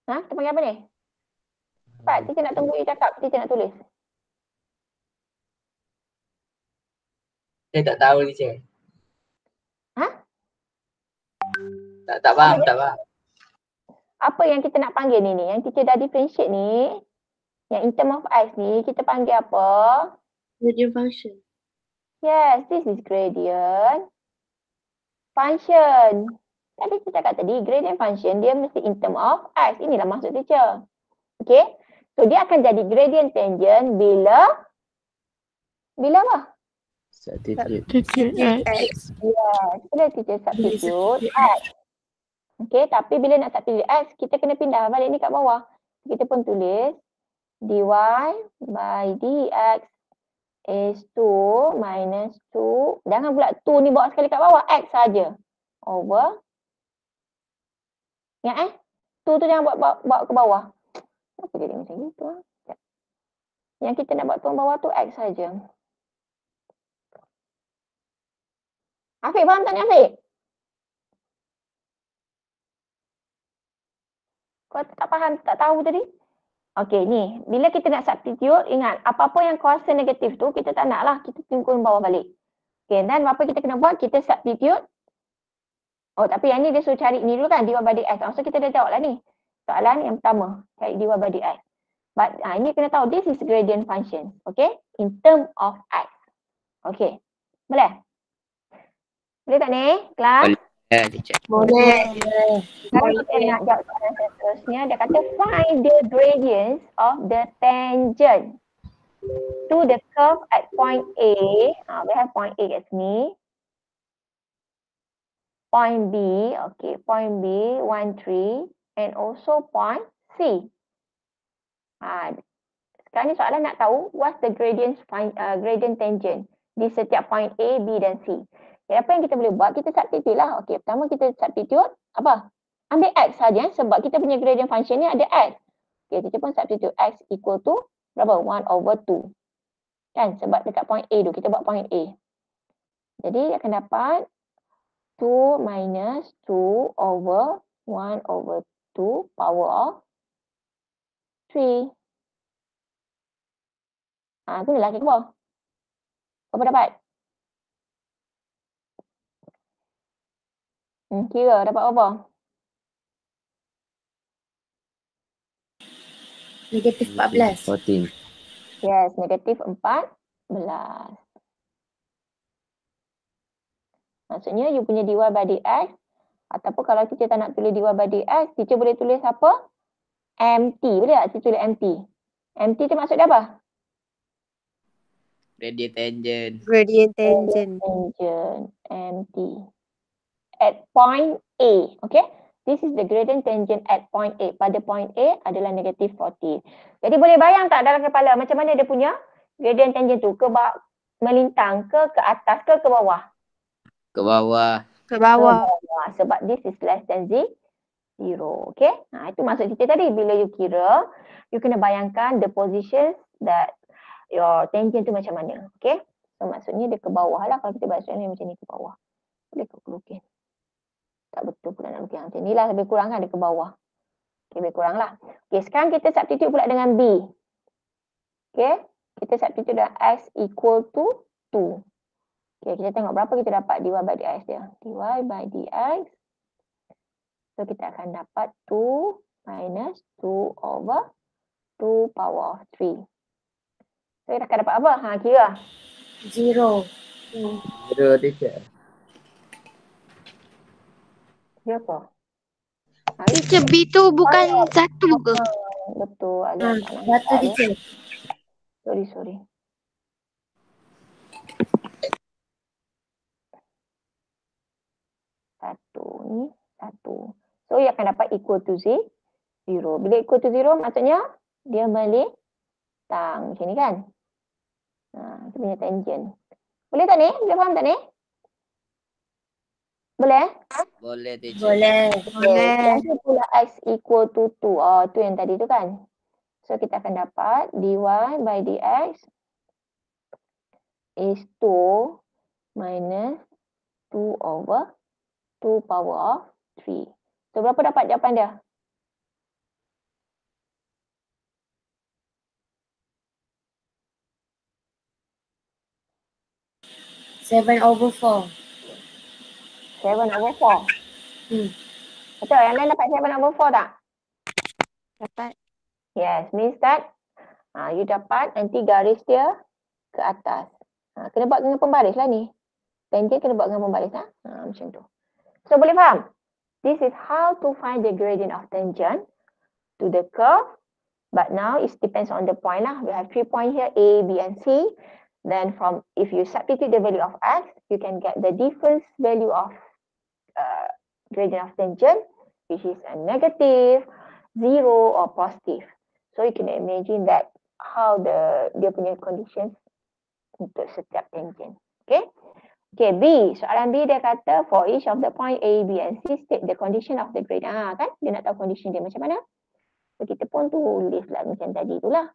Kita panggil apa ni? Cepat, kita nak tunggu you cakap. Kita nak tulis. Saya tak tahu, teacher. Ha? Tak faham, tak faham. Apa yang kita nak panggil ni? Yang kita dah differentiate ni. Yang in term of x ni, kita panggil apa? Gradient function. Yes, this is gradient function. Tadi kita cakap tadi, gradient function dia mesti in term of x. Inilah maksud teacher. Okay. So dia akan jadi gradient tangent bila apa? Substitute. X. Yes, bila teacher substitute x. Okay, tapi bila nak substitute x, kita kena pindah balik ni kat bawah. Kita pun tulis dy by dx is 2 minus 2. Jangan pula 2 ni bawa sekali kat bawah. X saja. Over. Ingat 2 tu jangan bawa ke bawah. Kenapa jadi macam gitu? Yang kita nak buat turun bawah tu X saja. Afiq faham tak ni Afiq? Kau tak faham, tak tahu tadi? Okey ni, bila kita nak substitute, ingat apa-apa yang kuasa negatif tu kita tak nak lah, kita turun bawah balik. Okey, dan apa kita kena buat? Kita substitute. Oh tapi yang ni dia suruh cari ni dulu kan, dy by dx. Maksud kita dah jawab lah ni. Soalan yang pertama, cari dy by dx. But ini kena tahu, this is gradient function. Okay, in term of x. Okay, boleh? Boleh tak ni, kelas? Ya, teacher. Boleh. Sekarang kita nak jawab soalan seterusnya. Dia kata find the gradients of the tangent to the curve at point A. We have point A kat sini. Point B, okay, point B, 1, 3 and also point C. Sekarang ni soalan nak tahu what's the gradient tangent di setiap point A, B dan C. Okay, apa yang kita boleh buat? Kita substitute lah. Okay, pertama kita substitute apa? Ambil X saja sebab kita punya gradient function ni ada X. Okay, kita pun substitute X equal to berapa? 1 over 2. Kan? Sebab dekat point A tu, kita buat point A. Jadi akan dapat 2 minus 2 over 1 over 2 power of 3. Gunalah ke bawah. Berapa dapat? Kira dapat berapa? Negatif 14. 14. Yes, negatif 14. Maksudnya you punya dy by dx ataupun kalau kita tak nak tulis dy by dx, kita boleh tulis apa? Empty. Boleh tak kita tulis empty? Empty tu maksud dia apa? Gradient tangent. Gradient tangent. Empty. At point A. Okay? This is the gradient tangent at point A. Pada point A adalah negatif 40. Jadi boleh bayang tak dalam kepala macam mana dia punya gradient tangent tu? Melintang ke atas ke bawah? Ke bawah. Ke bawah. Sebab this is less than 0. 0. Okay. Itu maksud kita tadi. Bila you kira, you kena bayangkan the positions that your tangent tu macam mana. Okay. So maksudnya dia ke bawah lah. Kalau kita buat soalan ni macam ni ke bawah. Boleh ke lukis? Tak betul pula nak lukis macam ni lah. Lebih kurang kan dia ke bawah. Okay, lebih kurang lah. Okay, sekarang kita substitute pula dengan B. Okay. Kita substitute dengan X equal to 2. Okay, kita tengok berapa kita dapat dy by dx dia. Dy by dx. So, kita akan dapat 2 minus 2 over 2 power of 3. So, kita akan dapat apa? Kira. 0. Zero teacher. Kira apa? Teacher, B tu bukan 1 ke? Betul. Ada Satu teacher. Sorry. Satu. So, ia akan dapat equal to 0. Bila equal to 0, maksudnya dia melintang. Macam ni kan? Itu punya tangent. Boleh tak ni? Boleh faham tak ni? Boleh? Boleh teacher. Boleh. Boleh. Yang pula X equal to 2. Tu yang tadi tu kan? So, kita akan dapat dy by dx is 2 minus 2 over 2 power of 3. So, berapa dapat jawapan dia? Seven over 4. 7 over 4. Betul? Yang lain dapat 7 over 4 tak? Dapat. Yes, means that you dapat nanti garis dia ke atas. Kena buat dengan pembaris lah ni. Tangent kena buat dengan pembaris lah. Macam tu. So, boleh faham? This is how to find the gradient of tangent to the curve. But now it depends on the point lah. We have 3 points here, A, B and C. Then if you substitute the value of X, you can get the difference value of gradient of tangent, which is a negative, 0 or positive. So you can imagine that how dia punya conditions untuk setiap tangent. Okay. Okay, B. Soalan B dia kata for each of the point A, B and C state the condition of the gradient. Kan? Dia nak tahu condition dia macam mana. So kita pun tulis lah macam tadi tu lah.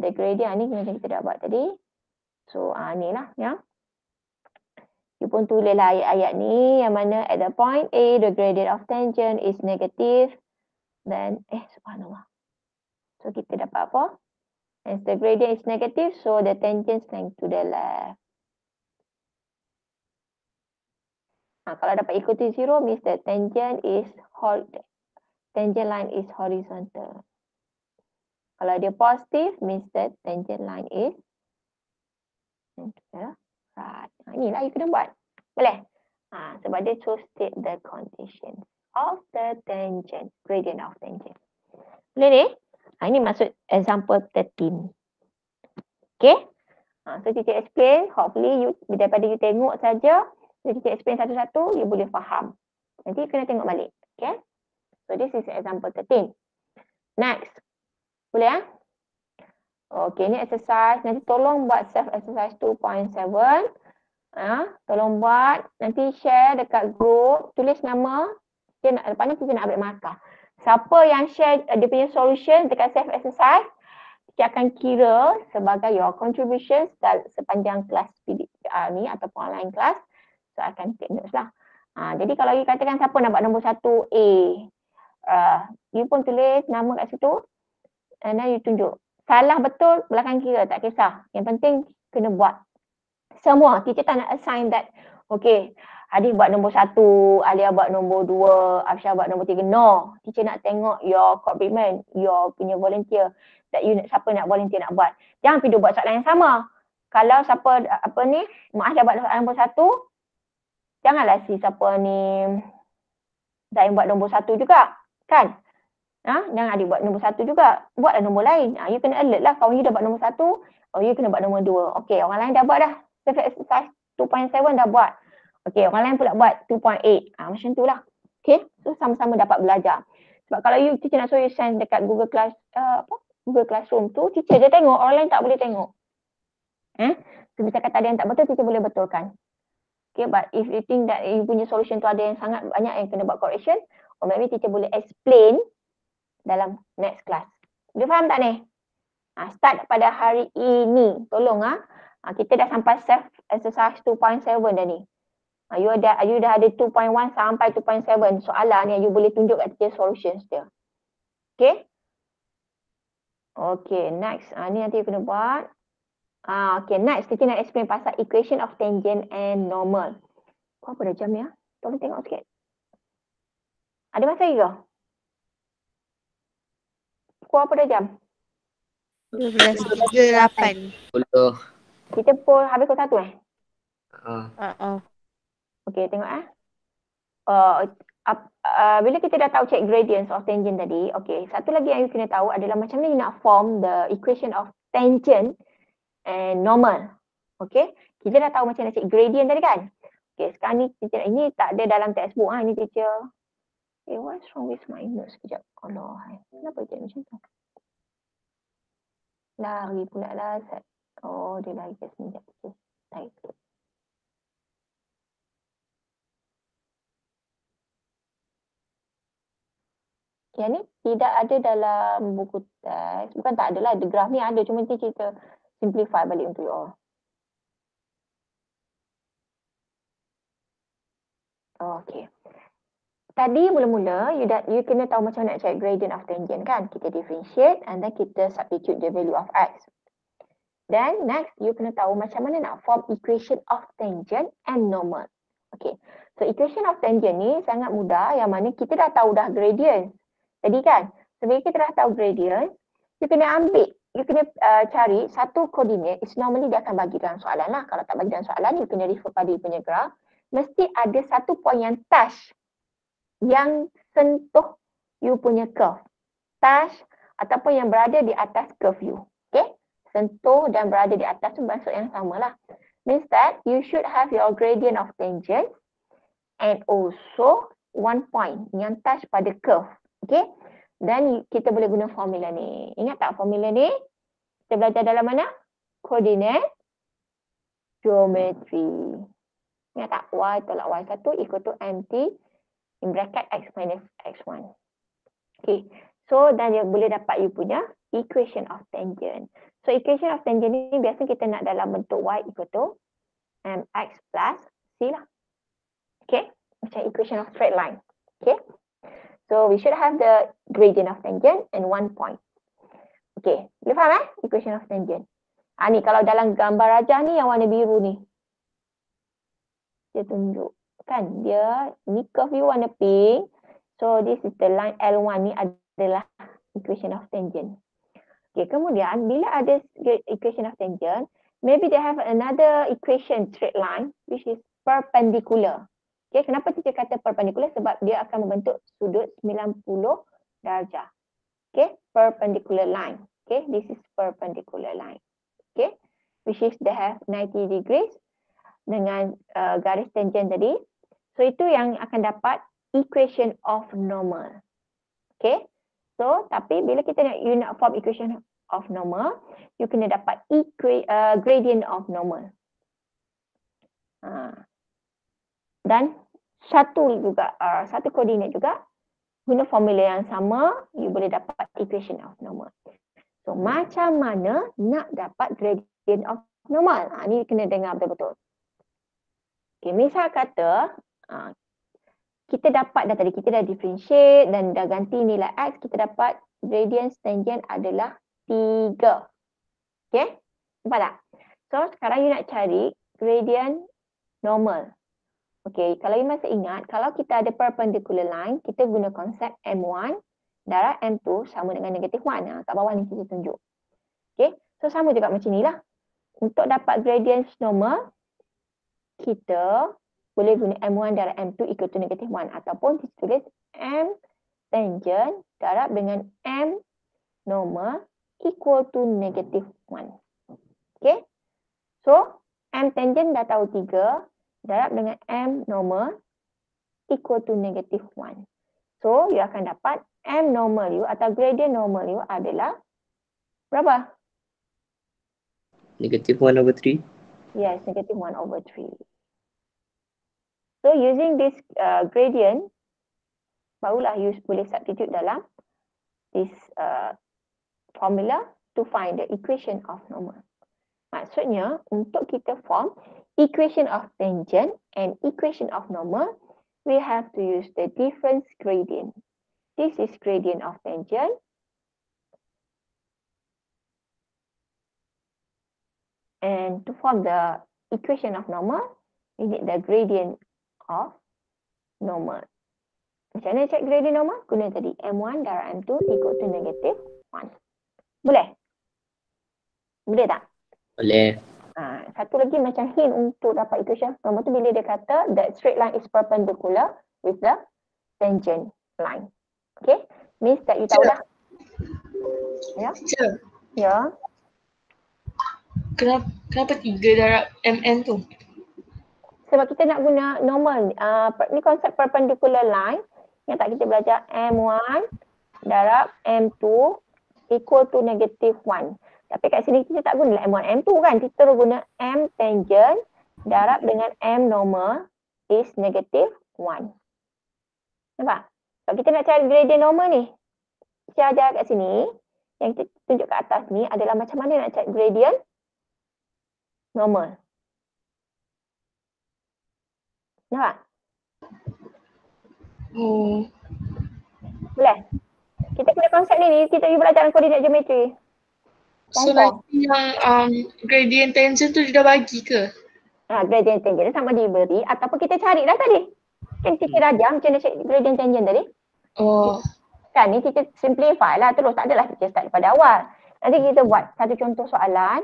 The gradient ni macam kita dah buat tadi. So ni lah ya. You pun tulis lah ayat-ayat ni yang mana at the point A the gradient of tangent is negative. Then subhanallah. So kita dapat apa? As the gradient is negative, so the tangent length to the left. Kalau dapat equal to 0 means the tangent line is horizontal. Kalau dia positive means the tangent line is right. Inilah you kena buat. Boleh? Sebab dia to state the conditions of the tangent, gradient of tangent. Boleh ni? Ini maksud example 13. Okay? So teacher explain, hopefully you daripada you tengok saja, teacher explain satu-satu, you boleh faham. Nanti you kena tengok balik. Okay? So this is example 13. Next. Boleh Okay, ni exercise. Nanti tolong buat self exercise 2.7. Tolong buat. Nanti share dekat group. Tulis nama. Lepas ni kita nak ambil markah. Siapa yang share dia punya solution dekat self exercise, kita akan kira sebagai your contributions sepanjang kelas PDR ni ataupun online class. So akan take notes lah. Jadi kalau you katakan siapa nak buat nombor 1 A, you pun tulis nama kat situ. And then you tunjuk. Salah betul belakang kira, tak kisah. Yang penting kena buat. Semua. Teacher tak nak assign that. Okay. Hadis buat nombor 1, Alia buat nombor 2, Afsyah buat nombor 3. No. Teacher nak tengok your commitment, your punya volunteer. That you siapa nak volunteer nak buat. Jangan pergi buat soalan yang sama. Kalau siapa Mak dah buat soalan nombor 1, janganlah siapa ni Zain buat nombor 1 juga. Kan? Jangan adik buat nombor 1 juga. Buatlah nombor lain. You kena alert lah. Kawan you dah buat nombor 1. You kena buat nombor 2. Okay, orang lain dah buat dah. Self exercise 2.7 dah buat. Okay, orang lain pula buat 2.8. Macam tu lah. Okay, so sama-sama dapat belajar. Sebab kalau you teacher nak suruh you send dekat Google Classroom tu, teacher dia tengok. Orang lain tak boleh tengok. So, bisa kata ada yang tak betul, teacher boleh betulkan. Okay, but if you think that you punya solution tu ada yang sangat banyak yang kena buat correction, or maybe teacher boleh explain dalam next class. Dia faham tak ni? Start pada hari ini. Tolong kita dah sampai self exercise 2.7 dah ni. You dah ada 2.1 sampai 2.7 soalan yang you boleh tunjuk kat teacher solutions dia. Okay? Okay, next. Ni nanti you kena buat. Okay, next kita nak explain pasal equation of tangent and normal. Kau apa dah jam ya? Tolong tengok sikit. Ada masa lagi ke? Kau apa dah jam? 12.38. 10. Kita pun habis pukul 1 Okay, tengok bila kita dah tahu check gradients of tangent tadi, okay, satu lagi yang you kena tahu adalah macam mana you nak form the equation of tangent and normal. Okay, kita dah tahu macam mana check gradient tadi kan? Okay, sekarang ni teacher, ini tak ada dalam textbook ini teacher. What's wrong with my notes? Sekejap. Allah, kenapa dia macam tu? Lari pula lah. Oh, dia lari kat sini. Lari sikit. Yang ni tidak ada dalam buku teks. Bukan tak ada lah. The graph ni ada. Cuma nanti kita simplify balik untuk you all. Okay. Tadi mula-mula you kena tahu macam mana nak cari gradient of tangent kan. Kita differentiate and then kita substitute the value of x. Then next you kena tahu macam mana nak form equation of tangent and normal. Okay. So equation of tangent ni sangat mudah yang mana kita dah tahu dah gradient. Tadi kan. Sebenarnya kita dah tahu gradient. You kena ambil. You kena cari satu koordinat. It's normally dia akan bagi dalam soalan lah. Kalau tak bagi dalam soalan you kena refer pada you punya graph. Mesti ada satu point yang touch, yang sentuh you punya curve. Touch ataupun yang berada di atas curve you. Okay? Sentuh dan berada di atas tu maksud yang sama lah. Means that you should have your gradient of tangent and also one point yang touch pada curve. Okay? Dan kita boleh guna formula ni. Ingat tak formula ni? Kita belajar dalam mana? Coordinate geometry. Ingat tak? Y tolak Y1 equal to MT in bracket X minus X1. Okay. So, dan dia boleh dapat you punya equation of tangent. So, equation of tangent ni biasanya kita nak dalam bentuk Y equal to MX plus C lah. Okay. Macam equation of straight line. Okay. So, we should have the gradient of tangent and one point. Okay. Boleh faham equation of tangent. Ni kalau dalam gambar rajah ni yang warna biru ni. Dia tunjuk. Kan dia ni curve you warna pink. So this is the line L1 ni adalah equation of tangent. Okay, kemudian bila ada equation of tangent, maybe they have another equation straight line which is perpendicular. Okay, kenapa kita kata perpendicular? Sebab dia akan membentuk sudut 90 darjah. Okay, perpendicular line. Okay, this is perpendicular line. Okay, which is they have 90 degrees dengan garis tangent tadi. So itu yang akan dapat equation of normal. Okay. So tapi bila kita nak form equation of normal, you kena dapat gradient of normal. Dan satu koordinat juga guna formula yang sama, you boleh dapat equation of normal. So macam mana nak dapat gradient of normal? Ni kena dengar betul-betul. Okay, misal kata kita dapat dah tadi, kita dah differentiate dan dah ganti nilai X, kita dapat gradient tangent adalah 3. Okay, nampak tak? So sekarang you nak cari gradient normal. Okay, kalau you masih ingat, kalau kita ada perpendicular line, kita guna konsep M1 darab M2 sama dengan negatif 1. Kat bawah ni kita tunjuk. Okay, so sama juga macam ni lah. Untuk dapat gradient normal, kita boleh guna M1 darab M2 equal to negative 1 ataupun ditulis M tangent darab dengan M normal equal to negative 1. Okay. So, M tangent dah tahu 3 darab dengan M normal equal to negative 1. So, you akan dapat M normal you atau gradient normal you adalah berapa? Negative 1 over 3. Yes, negative 1 over 3. So using this gradient, barulah you boleh substitute dalam this formula to find the equation of normal. Maksudnya, untuk kita form equation of tangent and equation of normal, we have to use the difference gradient. This is gradient of tangent. And to form the equation of normal, we need the gradient of normal. Macam mana check gradient normal? Guna tadi M1 darab M2 equal to negative 1. Boleh? Boleh tak? Boleh. Satu lagi macam hint untuk dapat equation of normal tu bila dia kata that straight line is perpendicular with the tangent line. Okay? Means that you tahu dah. Ya? Teacher, Ya. kenapa 3 darab MN tu? Sebab kita nak guna normal. Ni konsep perpendicular line. Yang tak kita belajar M1 darab M2 equal to negative 1. Tapi kat sini kita tak guna M1, M2 kan. Kita terus guna M tangent darab dengan M normal is negative 1. Nampak? Kalau kita nak cari gradient normal ni, saya ajar kat sini, yang kita tunjuk kat atas ni adalah macam mana nak cari gradient normal. Nampak? Boleh? Kita kena konsep ni kita belajar koordinat geometri. So nanti yang gradient tangent tu dia dah bagi ke? Gradient tangent sama diberi ataupun kita cari dah tadi. Kan kita dah ajar macam mana cari gradient tangent tadi. Oh. Kan ni kita simplify lah terus, tak adalah kita start daripada awal. Nanti kita buat satu contoh soalan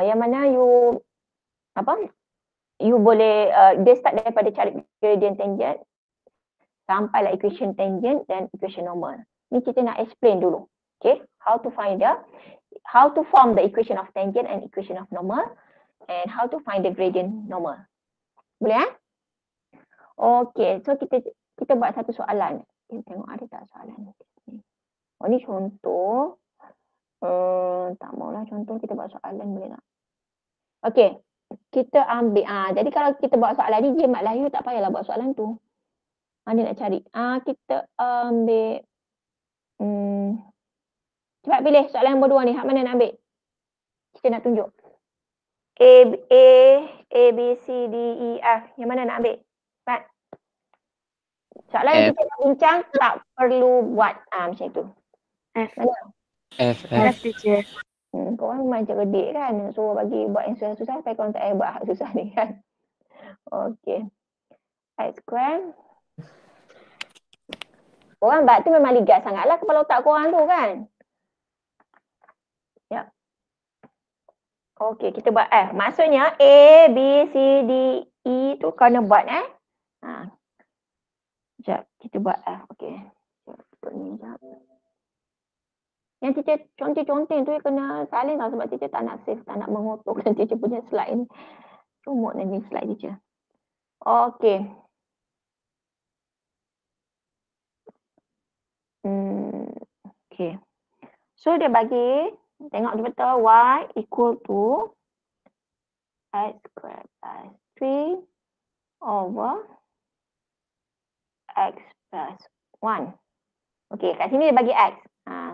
yang mana you boleh dia start daripada cari gradient tangent sampailah equation tangent dan equation normal. Ni kita nak explain dulu. Okay, how to form the equation of tangent and equation of normal and how to find the gradient normal. Boleh Okay, so kita buat satu soalan. Kita tengok ada tak soalan ni. Oh ni contoh. Tak maulah contoh, kita buat soalan boleh tak? Okay, kita ambil jadi kalau kita buat soalan ni dia mat Melayu tak payahlah buat soalan tu. Dia nak cari. Kita ambil cepat pilih soalan nombor 2 ni. Hak mana nak ambil? Kita nak tunjuk. A, B, C, D, E, F. Yang mana nak ambil? Cepat. Soalan yang kita nak bincang tak perlu buat macam itu. F. Mana? F teacher. Korang memang cerdik kan. Suruh bagi buat yang susah-susah sampai korang tak payah buat hak susah ni kan. Okay. X square. Korang buat tu memang ligat sangatlah kepala otak korang tu kan. Ya. Okey, kita buat F. Maksudnya A, B, C, D, E tu kena buat Sekejap, kita buat F. Okey. Sekejap, ni sekejap. Yang teacher contoh-contoh tu kena salin tau sebab teacher tak nak save, tak nak mengotorkan teacher punya slide ni. Comot nanti slide teacher. Okey. Okay. So dia bagi, tengok betul y equal to x square plus 3 over x plus 1. Okay, kat sini dia bagi x.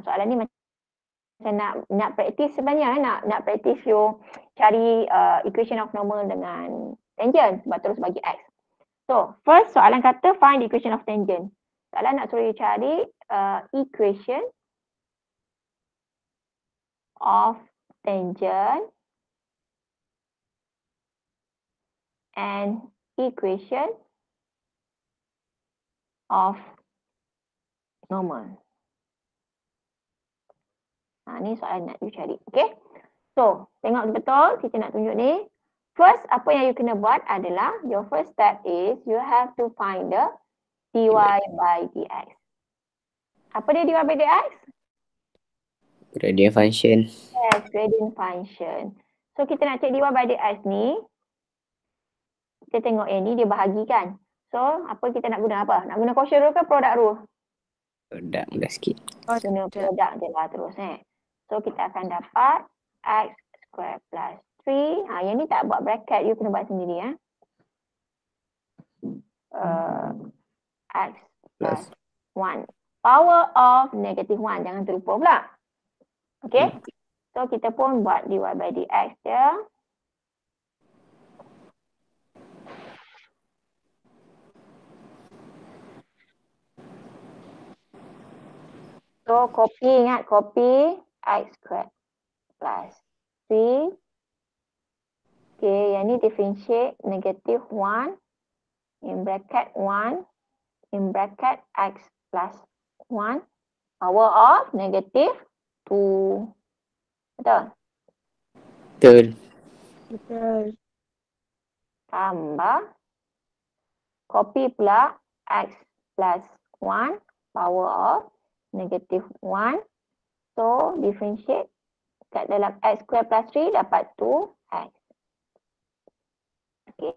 Soalan ni macam nak praktis sebenarnya, nak praktis you cari equation of normal dengan tangent sebab terus bagi x. So, first soalan kata find the equation of tangent. Soalan nak suruh you cari equation of tangent and equation of normal. Ni soalan nak you cari. Okay. So, tengok betul kita nak tunjuk ni. First, apa yang you kena buat adalah your first step is you have to find the dy by dx. Apa dia dy by dx? Gradient function. Yes, gradient function. So kita nak cek dy by dx ni. Kita tengok ni dia bahagikan. So apa kita nak guna apa? Nak guna quotient rule ke product rule? Product mudah sikit. Guna product je lah terus So kita akan dapat x square plus 3. Yang ni tak buat bracket, you kena buat sendiri x plus 1. Power of negative 1. Jangan terlupa pula. Okay. So kita pun buat dy by dx je. So copy, ingat copy x squared plus 3. Okay, yang ni differentiate negative 1 in bracket 1 in bracket x plus 1 power of negative 2. Betul? Betul. Betul. Tambah copy pula x plus 1 power of negative 1. So differentiate kat dalam x square plus 3 dapat 2x. Okay.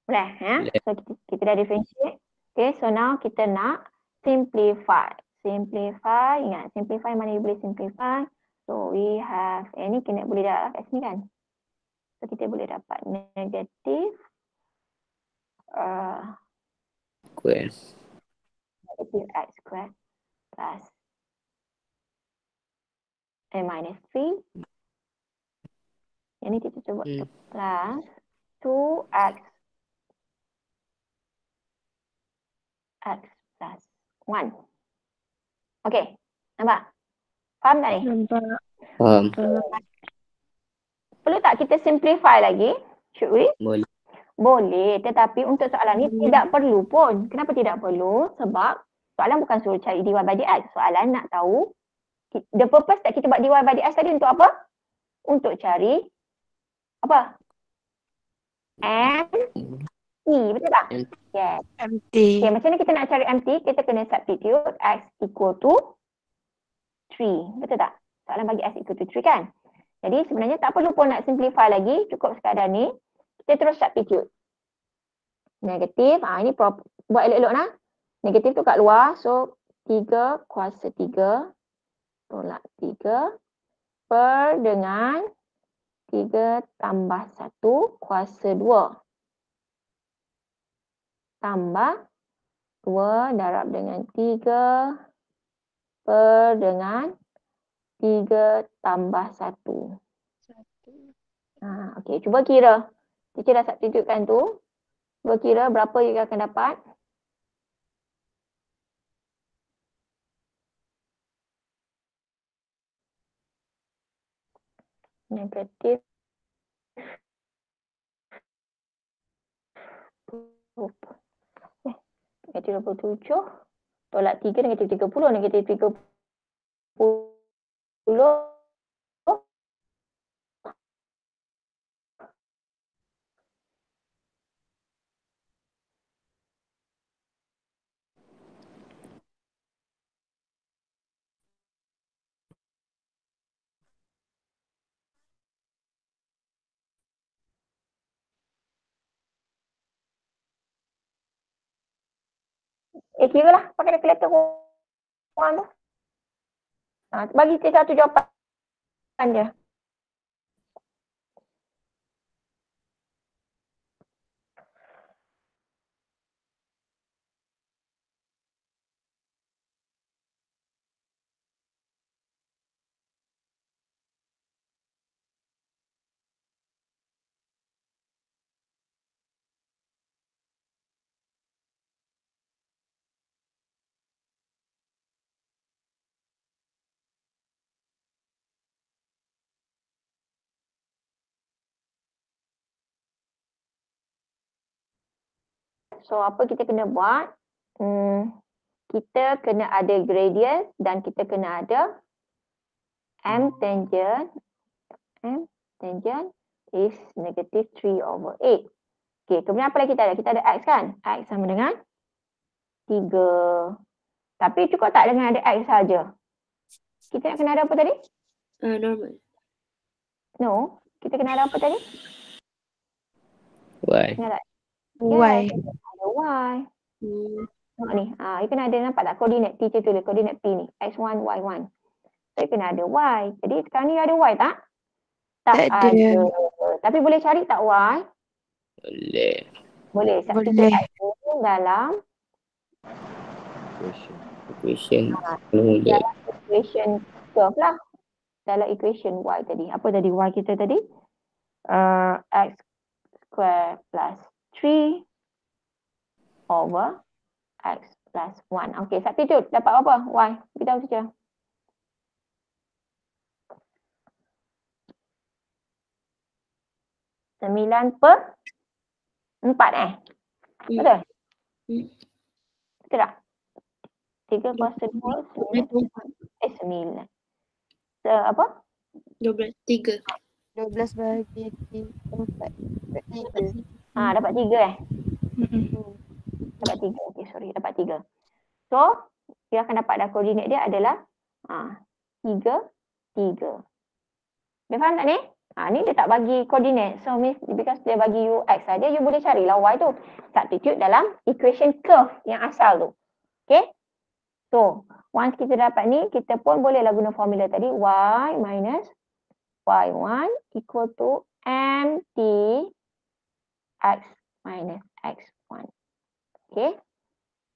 Boleh ya? So kita dah differentiate. Okay, so now kita nak simplify. Simplify, ingat simplify mana you boleh simplify. So we have, ni kena boleh dapat kat sini kan? So kita boleh dapat negative Square. negative x square plus minus 3. Yang ni kita cuba plus 2x x plus 1. Okay, nampak? Faham tak ni? Nampak. Faham. Perlu tak kita simplify lagi? Should we? Boleh. Boleh, tetapi untuk soalan ni tidak perlu pun. Kenapa tidak perlu? Sebab soalan bukan suruh cari dy by dx. Soalan nak tahu the purpose that kita buat dy by dx tadi untuk apa? Untuk cari apa? MT, betul tak? Yes. Empty. Okay, macam mana kita nak cari MT? Kita kena substitute x equal to 3. Betul tak? Soalan bagi x equal to 3 kan? Jadi sebenarnya tak perlu pun nak simplify lagi. Cukup sekadar ni. Kita terus substitute. Negatif. Ini buat elok-elok nah. Negatif tu kat luar. So 3 kuasa 3 tolak 3 per dengan 3 tambah 1 kuasa 2 tambah 2 darab dengan 3 per dengan 3 tambah 1. Okey, cuba kira. Kita dah substitutekan tu. Cuba kira berapa you akan dapat. Negatif negatif 27 tolak 3 negatif 30. Negatif 30 kira lah pakai kalkulator korang tu. Bagi kita satu jawapan je. So apa kita kena buat? Kita kena ada gradient dan kita kena ada m tangent. M tangent is negative 3/8. Okay, kemudian apa lagi kita ada? Kita ada x kan? X sama dengan 3. Tapi cukup tak dengan ada x saja? Kita nak kena ada apa tadi? Normal. No, kita kena ada apa tadi? Y. Ingat tak? Y. Yes, ada y. Tengok ni, you kena ada, nampak tak koordinat teacher tulis, koordinat P ni, x1, y1. So, you kena ada y. Jadi sekarang ni ada y tak? Tak Tak ada. Tapi boleh cari tak y? Boleh. Boleh. Substitute Boleh. x dulu, dalam Equation mula. dalam equation curve lah. Dalam equation y tadi. Apa tadi y kita tadi? X square plus 3 over x plus 1. Okey, substitute. Dapat apa? Y. Beritahu saja. Sembilan per 4 Betul? Betul tak? 3 per 2, 9. Apa? 12, 3. 12 bahagi 4. 3. Dapat 3 Dapat 3. Okey, sorry. Dapat 3. So, dia akan dapat dah koordinat dia adalah 3, 3. Dia faham tak ni? Ni dia tak bagi koordinat. So, because dia bagi you x saja, you boleh carilah y tu. Substitute dalam equation curve yang asal tu. Okay? So, once kita dapat ni, kita pun bolehlah guna formula tadi. Y minus y1 equal to mt x minus x1. Okay?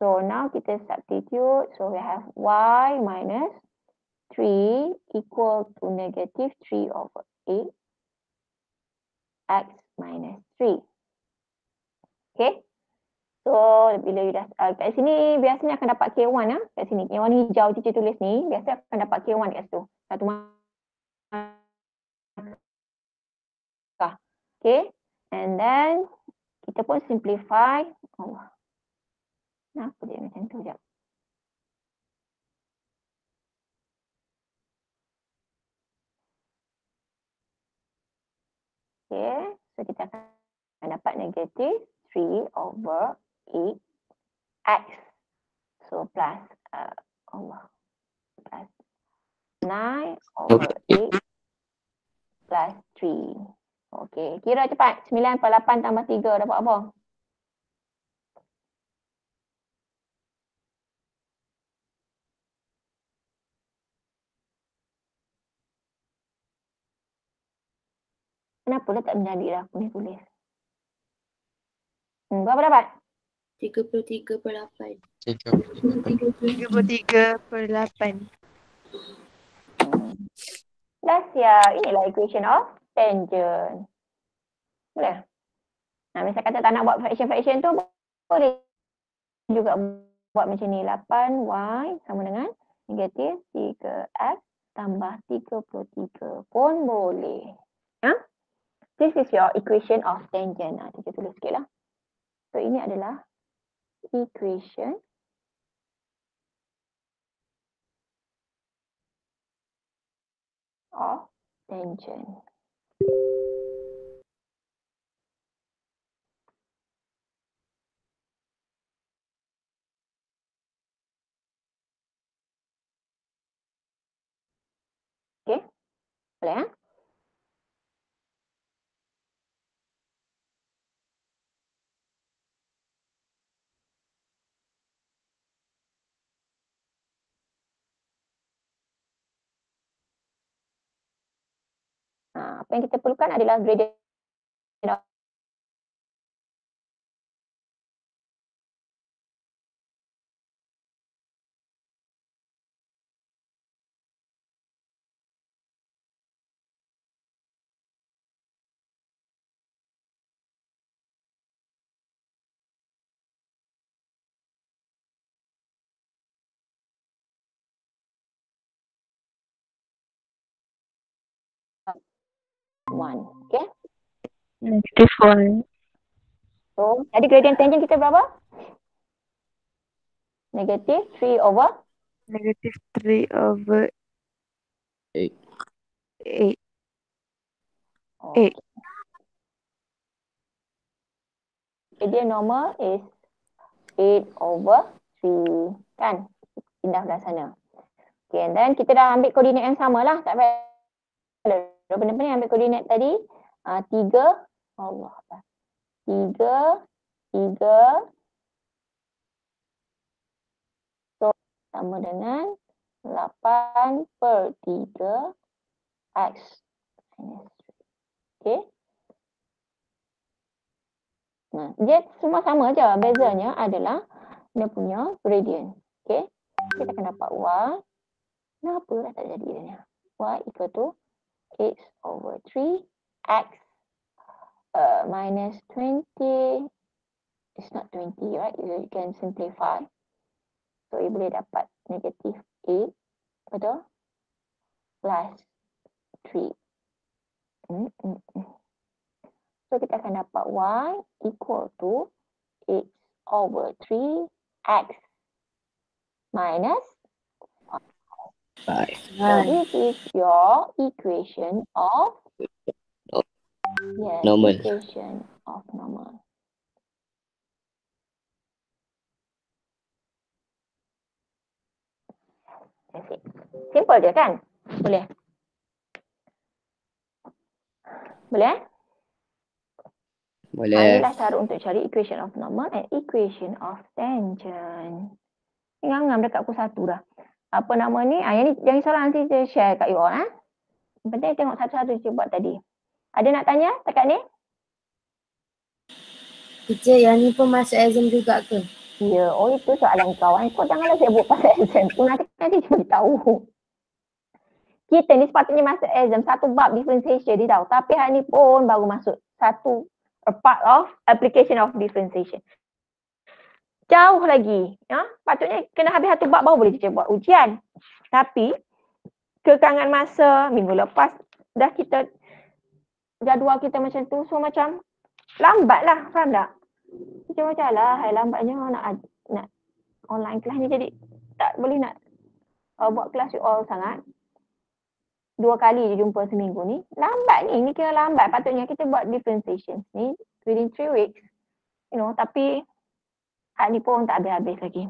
So, now kita substitute. So, we have y minus 3 equal to negative 3 over 8 x minus 3. Okay. So, bila you dah kat sini, biasanya akan dapat K1 ya. Kat sini, yang warna hijau teacher tulis ni, biasa akan dapat K1 kat situ. Satu markah. Okay. And then, kita pun simplify. Allah. Kenapa dia macam tu? Sekejap. Okay. So, kita akan dapat negative 3 over 8 x. So, plus plus 9 over 8 plus 3. Okay, kira cepat. 9 per 8 tambah 3 dapat apa? Kenapa dah tak menjadi dah aku ni tulis? Berapa dapat? 33 per 8. 33 per 8. Dah siap. Inilah equation of tangent. Boleh? Misal kata tak nak buat fraction tu, boleh juga buat macam ni. 8y sama dengan negatif 3x tambah 33 pun boleh. This is your equation of tangent. Kita tulis sikit lah. So, ini adalah equation of tangent. Okay, boleh apa yang kita perlukan adalah gradient of one. Okay. Negative 1. So, jadi gradient tangent kita berapa? Negative 3 over Negative 3 over 8. 8. Okay. Gradient normal is 8 over 3. Kan? Pindah belah sana. Okay, and then kita dah ambil koordinat yang sama lah. Tak payah. Benda-benda yang ambil koordinat tadi. 3. Allah. 3. 3. So, sama dengan 8 per 3 x minus 3. Okay. Dia semua sama je. Bezanya adalah dia punya gradient. Okay. Kita akan dapat Y. Kenapa dah tak jadi dia ni? Y equal to x over 3 x minus 20. It's not 20, right? You can simplify. So, you boleh dapat negative 8. Betul? Plus 3. So, kita akan dapat Y equal to x over 3 x minus 5. So this is your equation of Normal. equation of normal. That's it. Simple je kan? Boleh? Boleh? Boleh. Inilah cara untuk cari equation of normal and equation of tangent. Ngam-ngam dekat pukul 1 dah. Apa nama ni? Yang soalan nanti saya share kat you all. Yang penting tengok satu-satu je buat tadi. Ada nak tanya dekat ni? Teacher, yang ni pun masuk exam juga ke? Ya, itu soalan kau. Kau janganlah sebut pasal exam tu. Nanti cuma tahu. Kita ni sepatutnya masuk exam satu bab differentiation dia tahu. Tapi hari ni pun baru masuk satu part of application of differentiation. Jauh lagi. Patutnya kena habis satu bab baru boleh kita buat ujian. Tapi kekangan masa minggu lepas dah kita jadual kita macam tu. So macam lambat lah. Faham tak? Macam lah. Hai lambatnya nak online kelas ni jadi tak boleh nak buat kelas you all sangat. 2 kali je jumpa seminggu ni. Lambat ni. Ni kira lambat. Patutnya kita buat differentiation ni within 3 weeks. Tapi hari ni pun tak habis-habis lagi.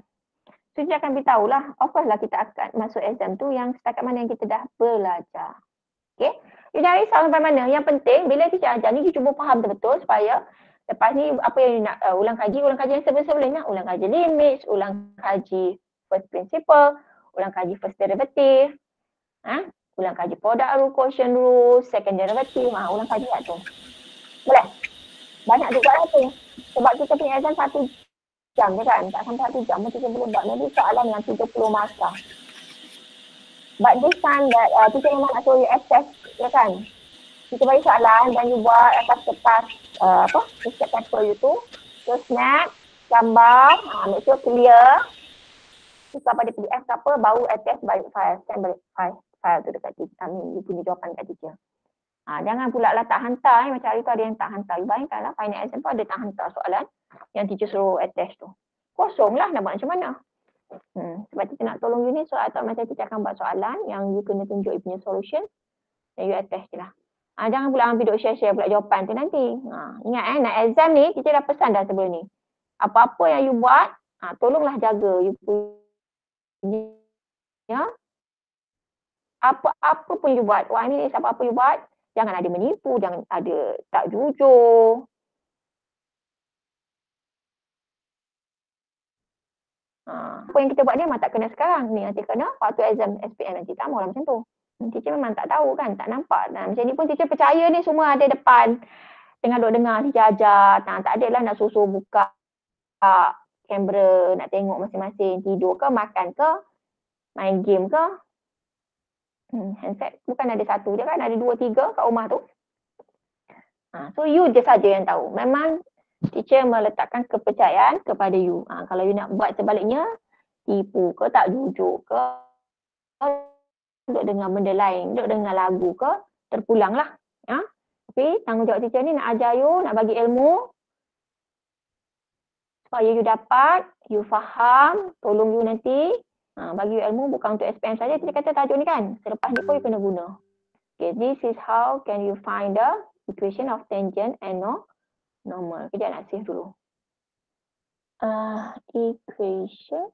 So, dia akan beritahu lah. Of course lah kita akan masuk exam tu yang setakat mana yang kita dah belajar. Okay? You jangan risau sampai mana. Yang penting, bila kita ajar ni, you cuba faham betul-betul supaya lepas ni apa yang you nak ulang kaji yang sebelum-sebelumnya. Ulang kaji limits, ulang kaji first principle, ulang kaji first derivative. Ulang kaji product rule, quotient rule, second derivative. Ulang kaji lah tu. Boleh? Banyak juga lah tu. Sebab kita punya exam 1 jam je kan. Tak sampai 1 jam. Kita boleh buat. Jadi soalan yang 30 markah. But this time that kita memang nak suruh you assess. Ya kan? Kita bagi soalan dan you buat atas kertas setiap paper you tu. So snap, gambar, make sure clear. Tukar pada PDF ke apa, baru attach balik file. Send balik file tu dekat teacher. You punya jawapan dekat teacher. Jangan pula lah tak hantar. Macam hari tu ada yang tak hantar. You bayangkan lah final exam tu ada tak hantar soalan yang teacher suruh attach tu. Kosong lah nak buat macam mana. Sebab kita nak tolong you ni, so atau macam kita akan buat soalan yang you kena tunjuk you punya solution dan you attach je lah. Jangan pula ambil duk share-share pula jawapan tu nanti. Ingat nak exam ni, kita dah pesan dah sebelum ni. Apa-apa yang you buat, tolonglah jaga you punya apa-apa pun you buat. Ni apa-apa you buat, jangan ada menipu, jangan ada tak jujur. Apa yang kita buat ni memang tak kena sekarang. Ni nanti kena waktu exam SPM nanti. Tak maulah macam tu. Teacher memang tak tahu kan, tak nampak. Macam ni pun teacher percaya ni semua ada depan. Tengah duk dengar teacher ajar. Tak ada lah nak suruh buka kamera, nak tengok masing-masing tidur ke, makan ke, main game ke. Handset bukan ada satu je kan, ada 2, 3 kat rumah tu. So you je saja yang tahu. Memang teacher meletakkan kepercayaan kepada you. Kalau you nak buat sebaliknya, tipu ke, tak jujur ke, duk dengar benda lain, duk dengar lagu ke, terpulang lah. Tapi tanggungjawab teacher ni nak ajar you, nak bagi ilmu supaya you dapat, you faham, tolong you nanti. Bagi you ilmu bukan untuk SPM saja. Kita kata tajuk ni kan, selepas ni pun you kena guna. Okay, this is how can you find the equation of tangent and normal. Kejap nak save dulu. Equation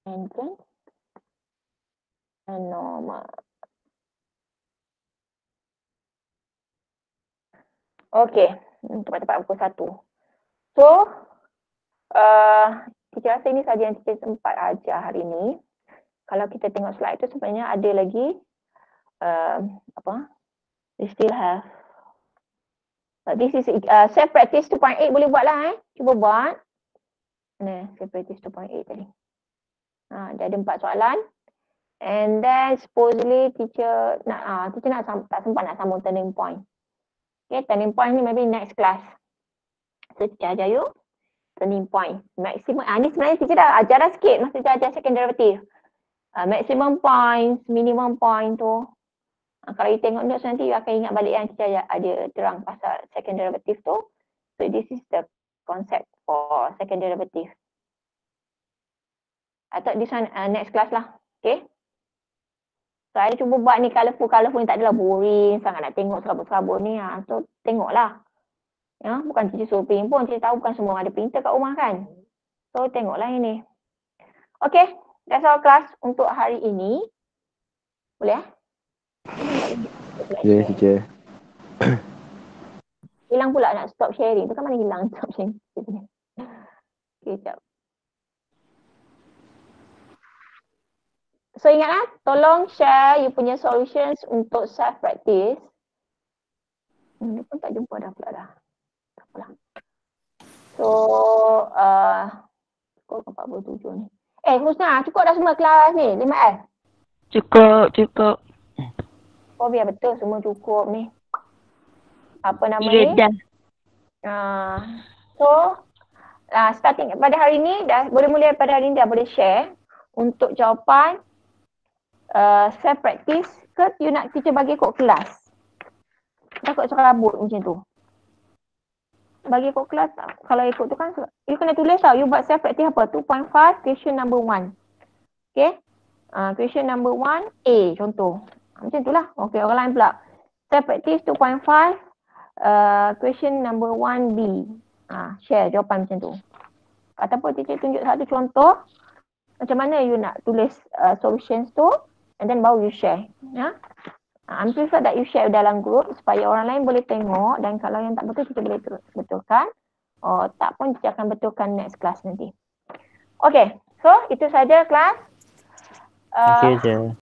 tangent and normal. Okay, tepat-tepat pukul 1. So, teacher rasa ini sahaja yang teacher sempat ajar hari ni. Kalau kita tengok slide tu sebenarnya ada lagi we still have a This is self practice 2.8 boleh buat lah Cuba buat. Self practice 2.8 tadi. Dia ada 4 soalan. And then supposedly teacher nak tak sempat nak sambung turning point. Okay, turning point ni maybe next class. So teacher ajar you turning point. Maximum, ni sebenarnya teacher dah ajar dah sikit masa teacher ajar second derivative. Maximum points, minimum point tu. Kalau you tengok notes nanti you akan ingat balik yang teacher ada terang pasal second derivative tu. So this is the concept for second derivative. I thought this one next class lah. Okay. So, I cuba buat ni colourful ni tak adalah boring sangat nak tengok serabut-serabut ni. So, tengoklah. Ya, bukan teacher suruh print pun. Teacher tahu bukan semua ada printer kat rumah kan. So, tengoklah ini. Okay, that's our class untuk hari ini. Boleh Ya, teacher. Hilang pula nak stop sharing. Tu kan mana hilang stop sharing. Okay, sekejap. So ingatlah, tolong share you punya solutions untuk self practice. Dia pun tak jumpa dah pula dah. Tak apalah. So, pukul 47 ni. Husna, cukup dah semua kelas ni? 5F? Cukup. Oh biar betul semua cukup ni. Apa nama ni? So, starting pada hari ni, dah boleh mula pada hari ni dah boleh share untuk jawapan self practice ke you nak teacher bagi kod kelas? Takut serabut macam tu. Bagi kod kelas, kalau ikut tu kan you kena tulis tau, you buat self practice apa? 2.5 question number 1. Okay? Question number 1 A contoh. Macam tu lah. Okay, orang lain pula. Self practice 2.5 question number 1 B. Share jawapan macam tu. Ataupun teacher tunjuk satu contoh macam mana you nak tulis solutions tu. And then baru you share. Ya? I'm prefer that you share dalam group supaya orang lain boleh tengok dan kalau yang tak betul kita boleh betulkan. Tak pun kita akan betulkan next class nanti. Okay, so itu saja kelas. Thank you,